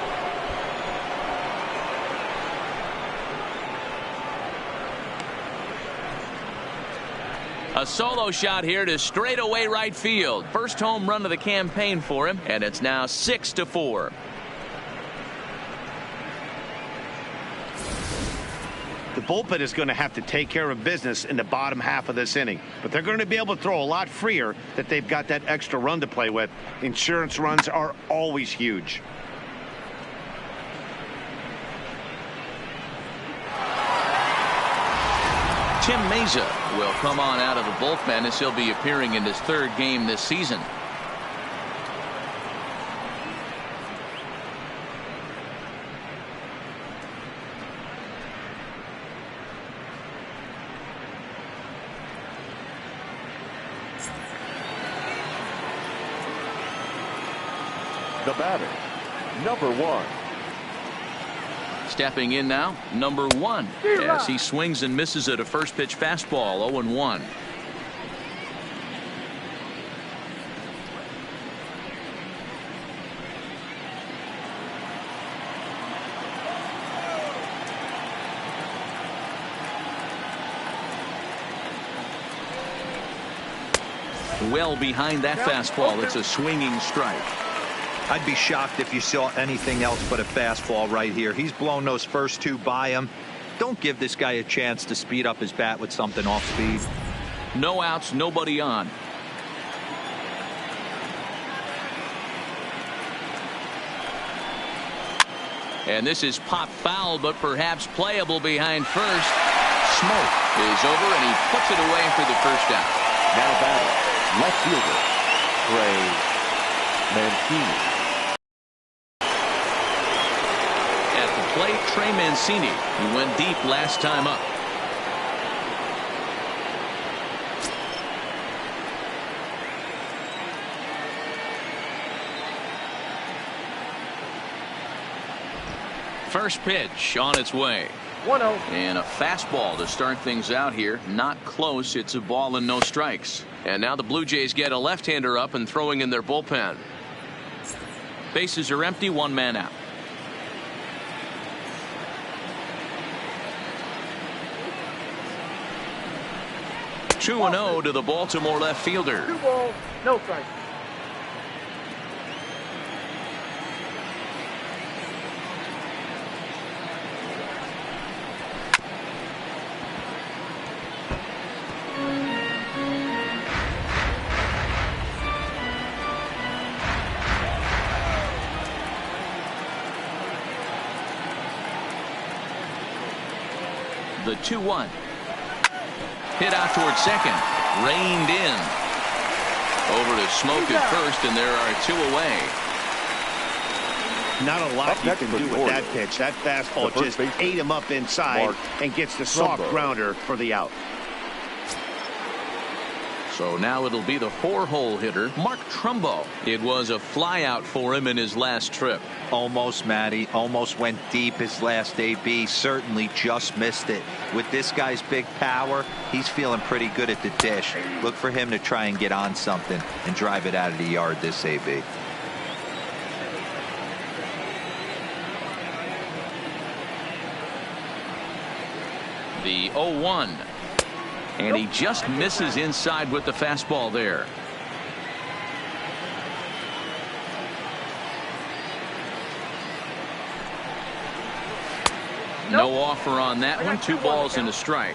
A solo shot here to straightaway right field. First home run of the campaign for him, and it's now 6-4. The bullpen is going to have to take care of business in the bottom half of this inning, but they're going to be able to throw a lot freer that they've got that extra run to play with. Insurance runs are always huge. Tim Meza will come on out of the bullpen as he'll be appearing in his 3rd game this season. The batter, number 1. Stepping in now, number 1, as he swings and misses at a first pitch fastball, 0-1. Well behind that fastball. It's a swinging strike. I'd be shocked if you saw anything else but a fastball right here. He's blown those first 2 by him. Don't give this guy a chance to speed up his bat with something off speed. No outs, nobody on. And this is pop foul, but perhaps playable behind first. Smoke is over, and he puts it away for the first out. Now batting, left fielder, Trey Mancini. Play Trey Mancini, who went deep last time up. First pitch on its way. 1-0. And a fastball to start things out here. Not close. It's a ball and no strikes. And now the Blue Jays get a left-hander up and throwing in their bullpen. Bases are empty, 1 man out. 2-0 to the Baltimore left fielder. 2 balls, no strikes. The 2-1. Hit out towards second. Reined in. Over to Smoke at first, and there are 2 away. Not a lot you can do with that pitch. That fastball just ate him up inside and gets the soft grounder for the out. So now it'll be the 4-hole hitter, Mark Trumbo. It was a flyout for him in his last trip. Almost, Matty. Almost went deep his last AB. Certainly just missed it. With this guy's big power, he's feeling pretty good at the dish. Look for him to try and get on something and drive it out of the yard this AB. The 0-1. And he just misses inside with the fastball there. No offer on that one. 2 balls and a strike.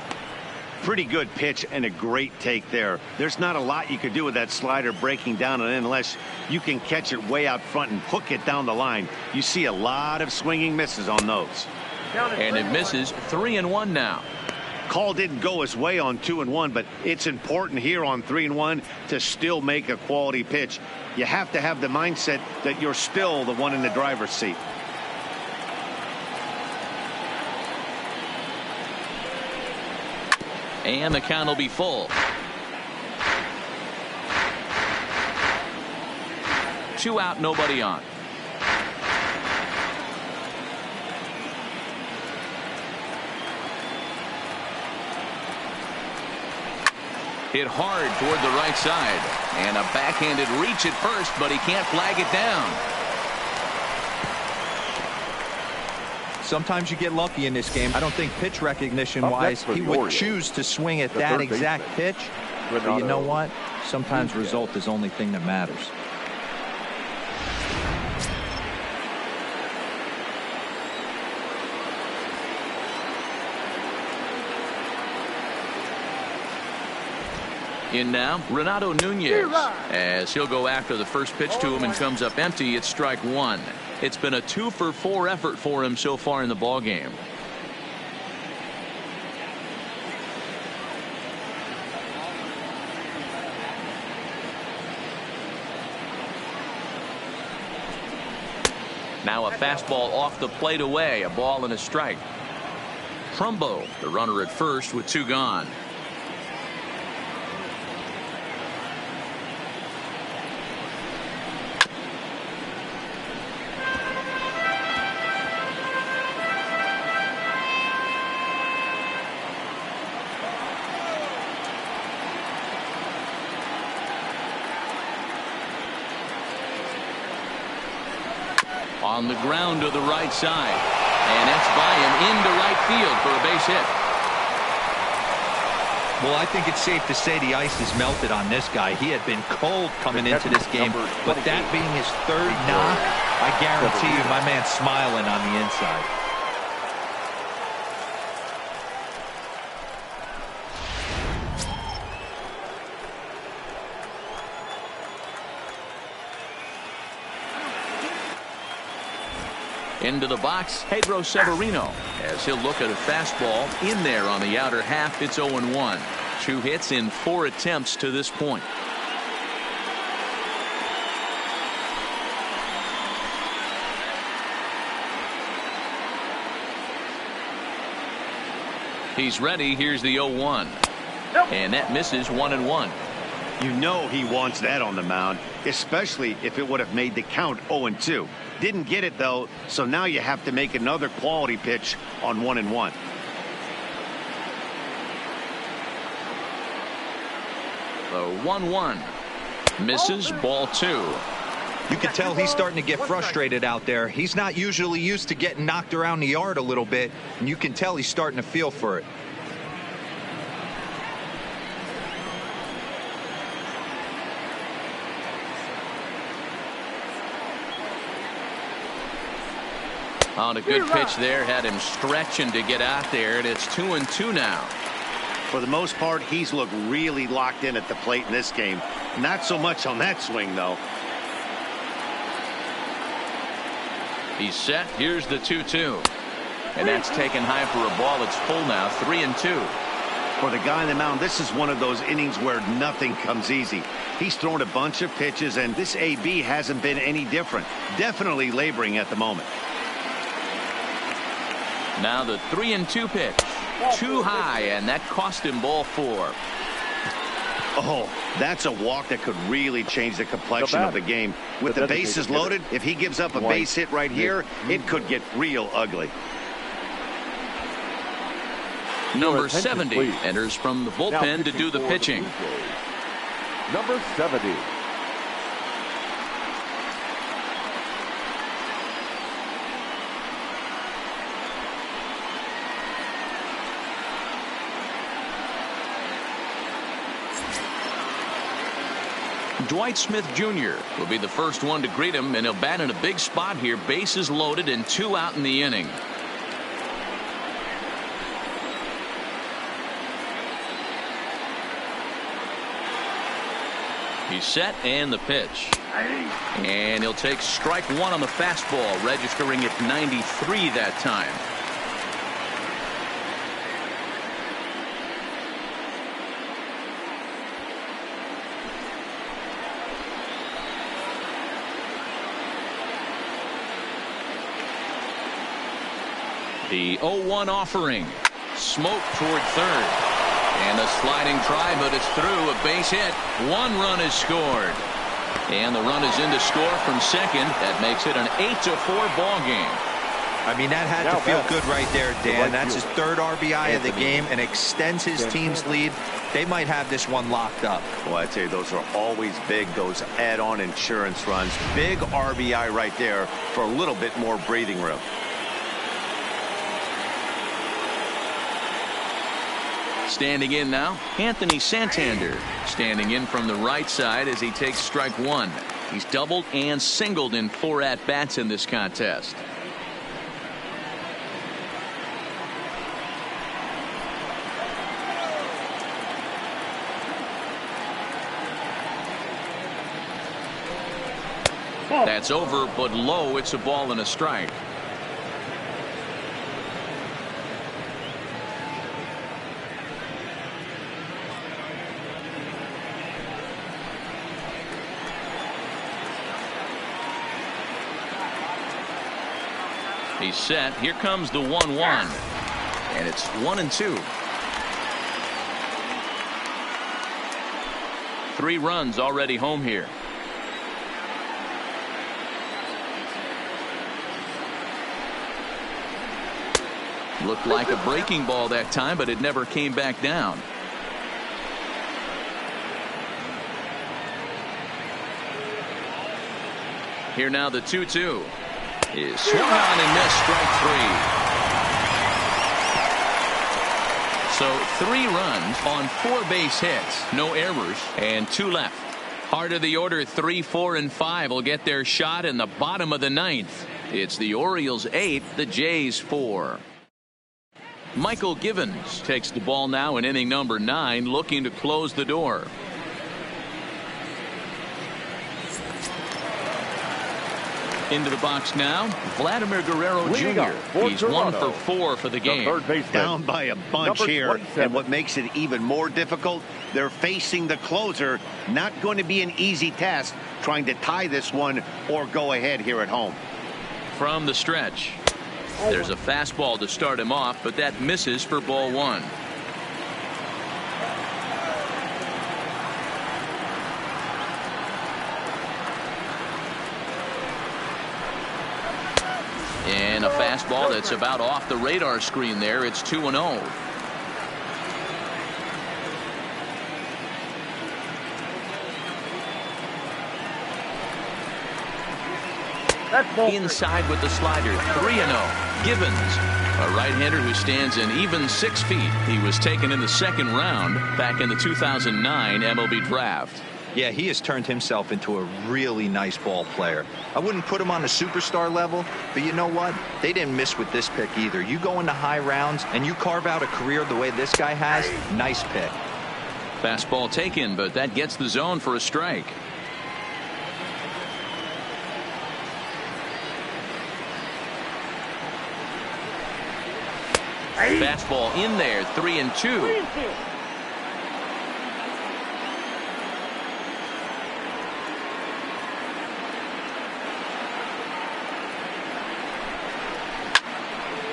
Pretty good pitch and a great take there. There's not a lot you could do with that slider breaking down, and unless you can catch it way out front and hook it down the line, you see a lot of swinging misses on those. And it misses. 3-1 now. Call didn't go his way on 2-1, but it's important here on 3-1 to still make a quality pitch. You have to have the mindset that you're still the one in the driver's seat. And the count will be full. 2 out, nobody on. Hit hard toward the right side. And a backhanded reach at first, but he can't flag it down. Sometimes you get lucky in this game. I don't think pitch recognition-wise he would choose to swing at that exact pitch. But you know what? Sometimes result is the only thing that matters. In now, Renato Nunez, as he'll go after the first pitch to him and comes up empty. It's strike 1. It's been a 2-for-4 effort for him so far in the ball game. Now a fastball off the plate away, a ball and a strike. Trumbo, the runner at first with 2 gone. On the ground to the right side. And that's by him into right field for a base hit. Well, I think it's safe to say the ice is melted on this guy. He had been cold coming into this game, but that being his third knock, I guarantee you my man's smiling on the inside. Into the box, Pedro Severino, as he'll look at a fastball in there on the outer half. It's 0-1. 2 hits in 4 attempts to this point. He's ready. Here's the 0-1. And that misses 1-1. You know he wants that on the mound, especially if it would have made the count 0-2. Didn't get it, though, so now you have to make another quality pitch on 1-1. The 1-1. Misses, ball 2. You can tell he's starting to get frustrated out there. He's not usually used to getting knocked around the yard a little bit, and you can tell he's starting to feel for it. On a good pitch there, had him stretching to get out there, and it's 2-2 now. For the most part, he's looked really locked in at the plate in this game. Not so much on that swing, though. He's set. Here's the 2-2. And that's taken high for a ball. It's full now, 3-2. For the guy on the mound, this is one of those innings where nothing comes easy. He's thrown a bunch of pitches, and this AB hasn't been any different. Definitely laboring at the moment. Now the 3-2 pitch. Too high, and that cost him ball 4. Oh, that's a walk that could really change the complexion of the game. With the bases loaded, if he gives up a base hit right here, it could get real ugly. Number 70 enters from the bullpen to do the pitching. Number 70. Dwight Smith Jr. will be the first one to greet him, and he'll bat in a big spot here. Bases loaded and 2 out in the inning. He's set, and the pitch. And he'll take strike 1 on the fastball, registering at 93 that time. The 0-1 offering. Smoke toward third. And a sliding try, but it's through. A base hit. 1 run is scored. And the run is in to score from second. That makes it an 8-4 ball game. I mean, that had to feel good right there, Dan. That's his 3rd RBI of the game and extends his team's lead. They might have this one locked up. Well, I'd say those are always big, those add-on insurance runs. Big RBI right there for a little bit more breathing room. Standing in now, Anthony Santander. Standing in from the right side as he takes strike 1. He's doubled and singled in 4 at-bats in this contest. That's over, but low. It's a ball and a strike. He's set. Here comes the 1-1. And it's 1-2. 3 runs already home here. Looked like a breaking ball that time, but it never came back down. Here now the 2-2. is swung on and missed, strike 3. So 3 runs on 4 base hits, no errors, and 2 left. Heart of the order, 3, 4, and 5 will get their shot in the bottom of the 9th. It's the Orioles 8, the Jays 4. Michael Givens takes the ball now in inning number 9, looking to close the door. Into the box now, Vladimir Guerrero Jr. He's 1 for 4 for the game. Down by a bunch here, and what makes it even more difficult, they're facing the closer. Not going to be an easy task trying to tie this one or go ahead here at home. From the stretch, there's a fastball to start him off, but that misses for ball 1. And a fastball that's about off the radar screen there. It's 2-0. Inside with the slider, 3-0. Givens, a right-hander who stands an even 6 feet. He was taken in the 2nd round back in the 2009 MLB draft. Yeah, he has turned himself into a really nice ball player. I wouldn't put him on a superstar level, but you know what? They didn't miss with this pick either. You go into high rounds and you carve out a career the way this guy has, nice pick. Fastball taken, but that gets the zone for a strike. Fastball in there, 3-2.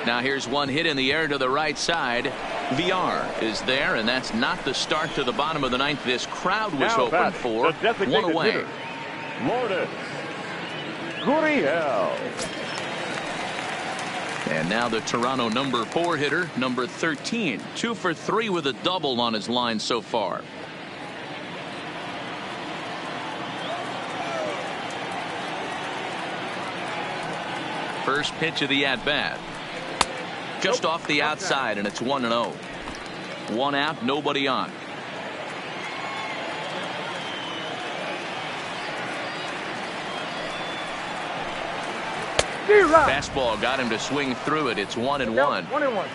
Now here's one hit in the air to the right side. VR is there, and that's not the start to the bottom of the 9th this crowd was hoping for. 1 away. Lourdes Gurriel. And now the Toronto number 4 hitter, number 13, 2 for 3 with a double on his line so far. First pitch of the at-bat. Just off the outside, and it's 1-0. 1 out, nobody on. Fastball got him to swing through it. It's 1-1. 1-1.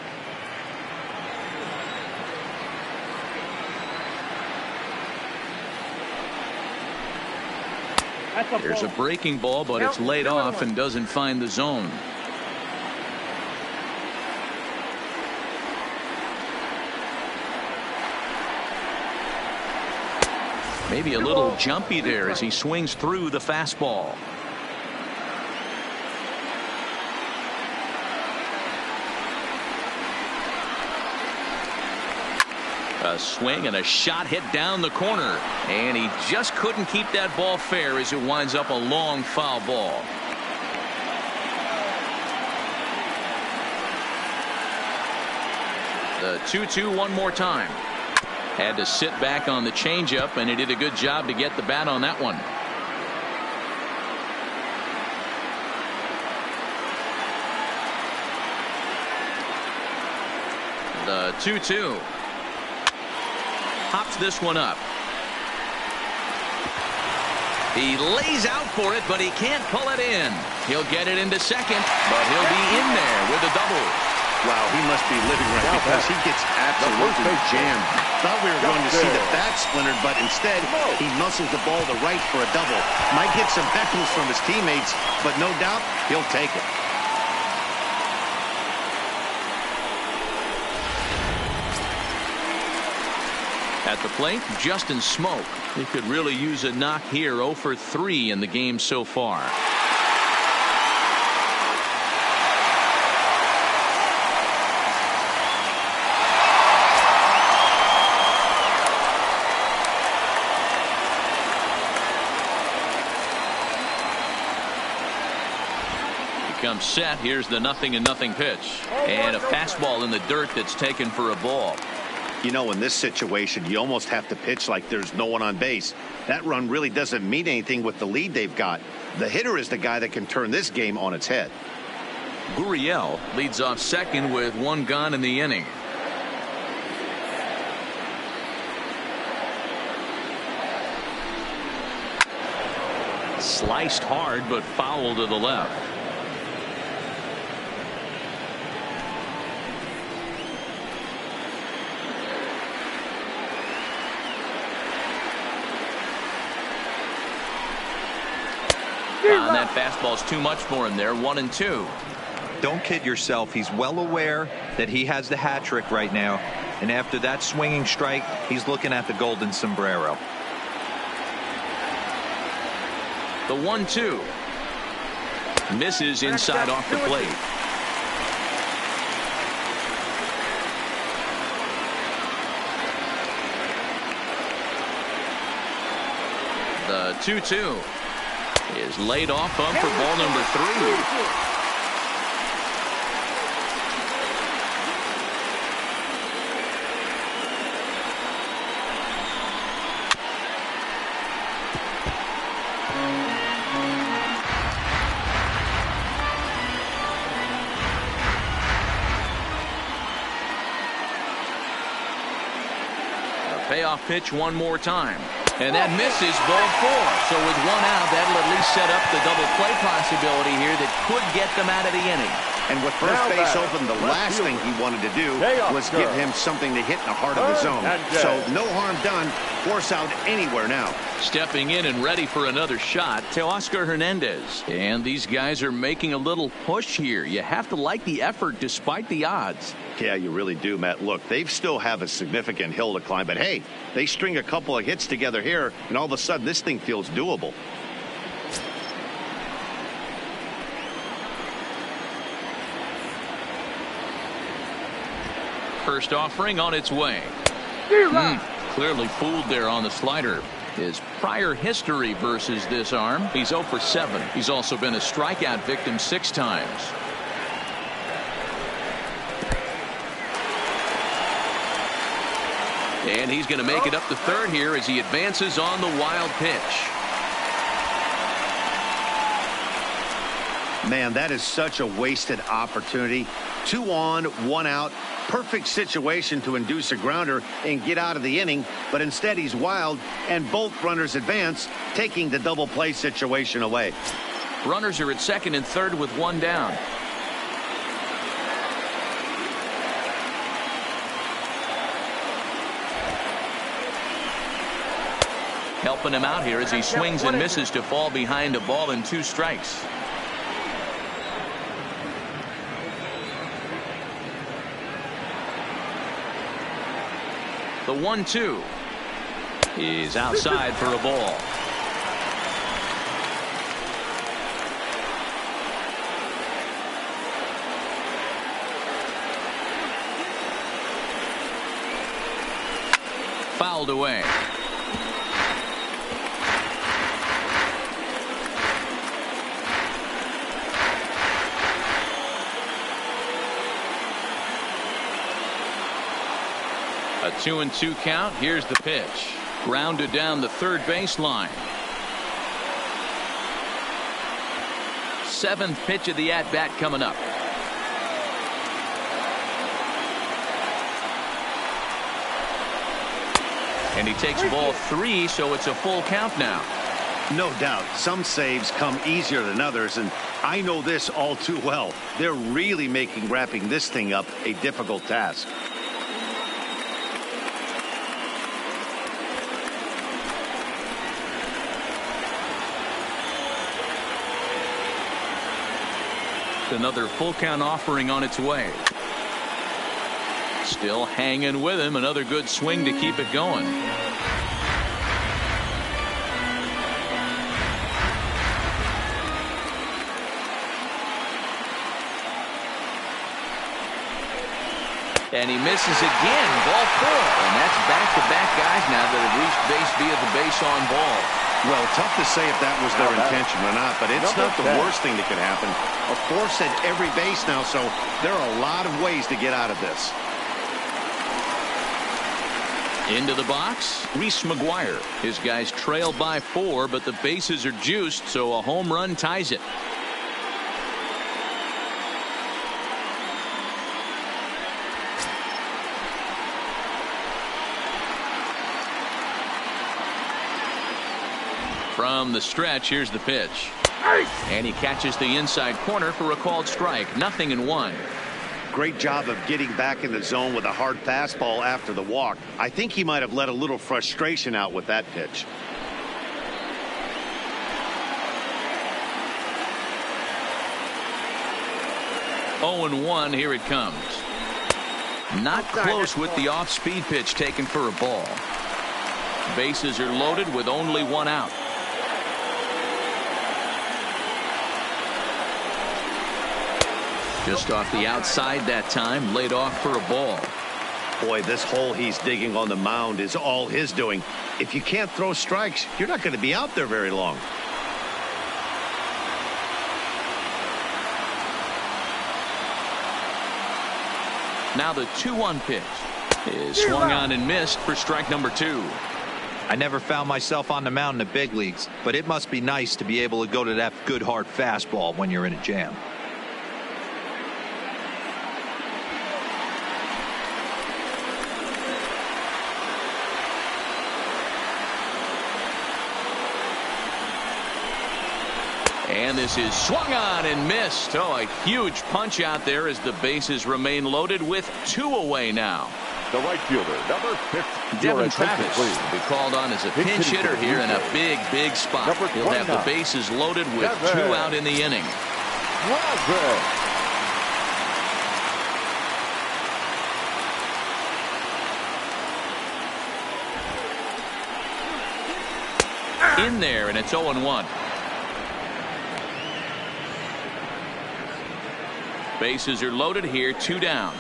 There's a breaking ball, but it's laid off and doesn't find the zone. Maybe a little jumpy there as he swings through the fastball. A swing and a shot hit down the corner, and he just couldn't keep that ball fair as it winds up a long foul ball. The 2-2 one more time. Had to sit back on the changeup, and he did a good job to get the bat on that one. The 2-2. Hops this one up. He lays out for it, but he can't pull it in. He'll get it into second, but he'll be in there with a double. Wow, he must be living right because he gets absolutely jammed. Thought we were going to see the bat splintered, but instead he muscles the ball to right for a double. Might get some heckles from his teammates, but no doubt he'll take it. At the plate, Justin Smoke. He could really use a knock here. 0 for 3 in the game so far. Comes set. Here's the 0-0 pitch, and a fastball in the dirt that's taken for a ball. You know, in this situation, you almost have to pitch like there's no one on base. That run really doesn't mean anything with the lead they've got. The hitter is the guy that can turn this game on its head. Gurriel leads off second with one gone in the inning. Sliced hard, but foul to the left. And that fastball's too much for him there. 1-2. Don't kid yourself. He's well aware that he has the hat trick right now. And after that swinging strike, he's looking at the golden sombrero. The 1-2. Misses inside off the plate. The 2-2 is laid off up for ball number 3. Payoff pitch one more time. And that misses, ball 4. So with one out, that'll at least set up the double play possibility here that could get them out of the inning. And with first base open, the last thing he wanted to do was give him something to hit in the heart of the zone. So no harm done. Force out anywhere now. Stepping in and ready for another shot, Teoscar Hernandez. And these guys are making a little push here. You have to like the effort despite the odds. Yeah, you really do, Matt. Look, they still have a significant hill to climb. But, hey, they string a couple of hits together here, and all of a sudden this thing feels doable. First offering on its way. Clearly fooled there on the slider. His prior history versus this arm, he's 0 for 7. He's also been a strikeout victim 6 times. And he's going to make it up to third here as he advances on the wild pitch. Man, that is such a wasted opportunity. 2 on, 1 out. Perfect situation to induce a grounder and get out of the inning, but instead he's wild, and both runners advance, taking the double play situation away. Runners are at second and third with 1 down. Helping him out here as he swings and misses to fall behind a ball and 2 strikes. The 1-2 is outside for a ball. Fouled away. A 2-2 count. Here's the pitch. Grounded down the third baseline. 7th pitch of the at-bat coming up. And he takes ball 3, so it's a full count now. No doubt. Some saves come easier than others, and I know this all too well. They're really making wrapping this thing up a difficult task. Another full count offering on its way. Still hanging with him. Another good swing to keep it going. And he misses again. Ball 4. And that's back-to-back guys now that have reached base via the base on ball. Well, tough to say if that was their intention or not, but it's not the worst thing that could happen. A force at every base now, so there are a lot of ways to get out of this. Into the box, Reese McGuire. His guys trail by 4, but the bases are juiced, so a home run ties it. From the stretch, here's the pitch. And he catches the inside corner for a called strike. 0-1. Great job of getting back in the zone with a hard fastball after the walk. I think he might have let a little frustration out with that pitch. Oh, 1, here it comes. Not close with the off-speed pitch taken for a ball. Bases are loaded with only 1 out. Just off the outside that time, laid off for a ball. Boy, this hole he's digging on the mound is all his doing. If you can't throw strikes, you're not going to be out there very long. Now the 2-1 pitch is swung on and missed for strike number 2. I never found myself on the mound in the big leagues, but it must be nice to be able to go to that good hard fastball when you're in a jam. And this is swung on and missed. Oh, a huge punch out there as the bases remain loaded with 2 away now. The right fielder, number 50. Devin Travis will be called on as a pinch hitter here in a big spot. He'll have the bases loaded with 2 out in the inning. In there, and it's 0-1. Bases are loaded here, 2 down.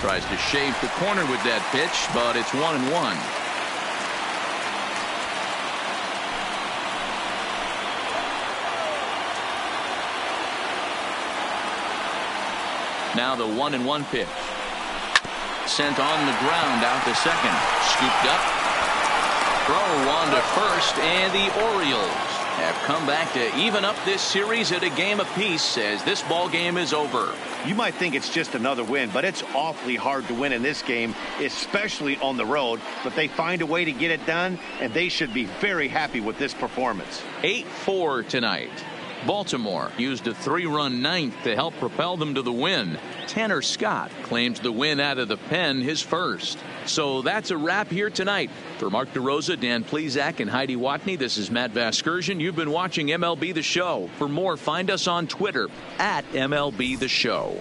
Tries to shave the corner with that pitch, but it's 1-1. Now the 1-1 pitch. Sent on the ground out to second. Scooped up. Throw on to first, and the Orioles have come back to even up this series at a game apiece as this ball game is over. You might think it's just another win, but it's awfully hard to win in this game, especially on the road. But they find a way to get it done, and they should be very happy with this performance. 8-4 tonight. Baltimore used a 3-run ninth to help propel them to the win. Tanner Scott claims the win out of the pen, his first. So that's a wrap here tonight. For Mark DeRosa, Dan Plesac, and Heidi Watney, this is Matt Vasgersian. You've been watching MLB The Show. For more, find us on Twitter @MLB The Show.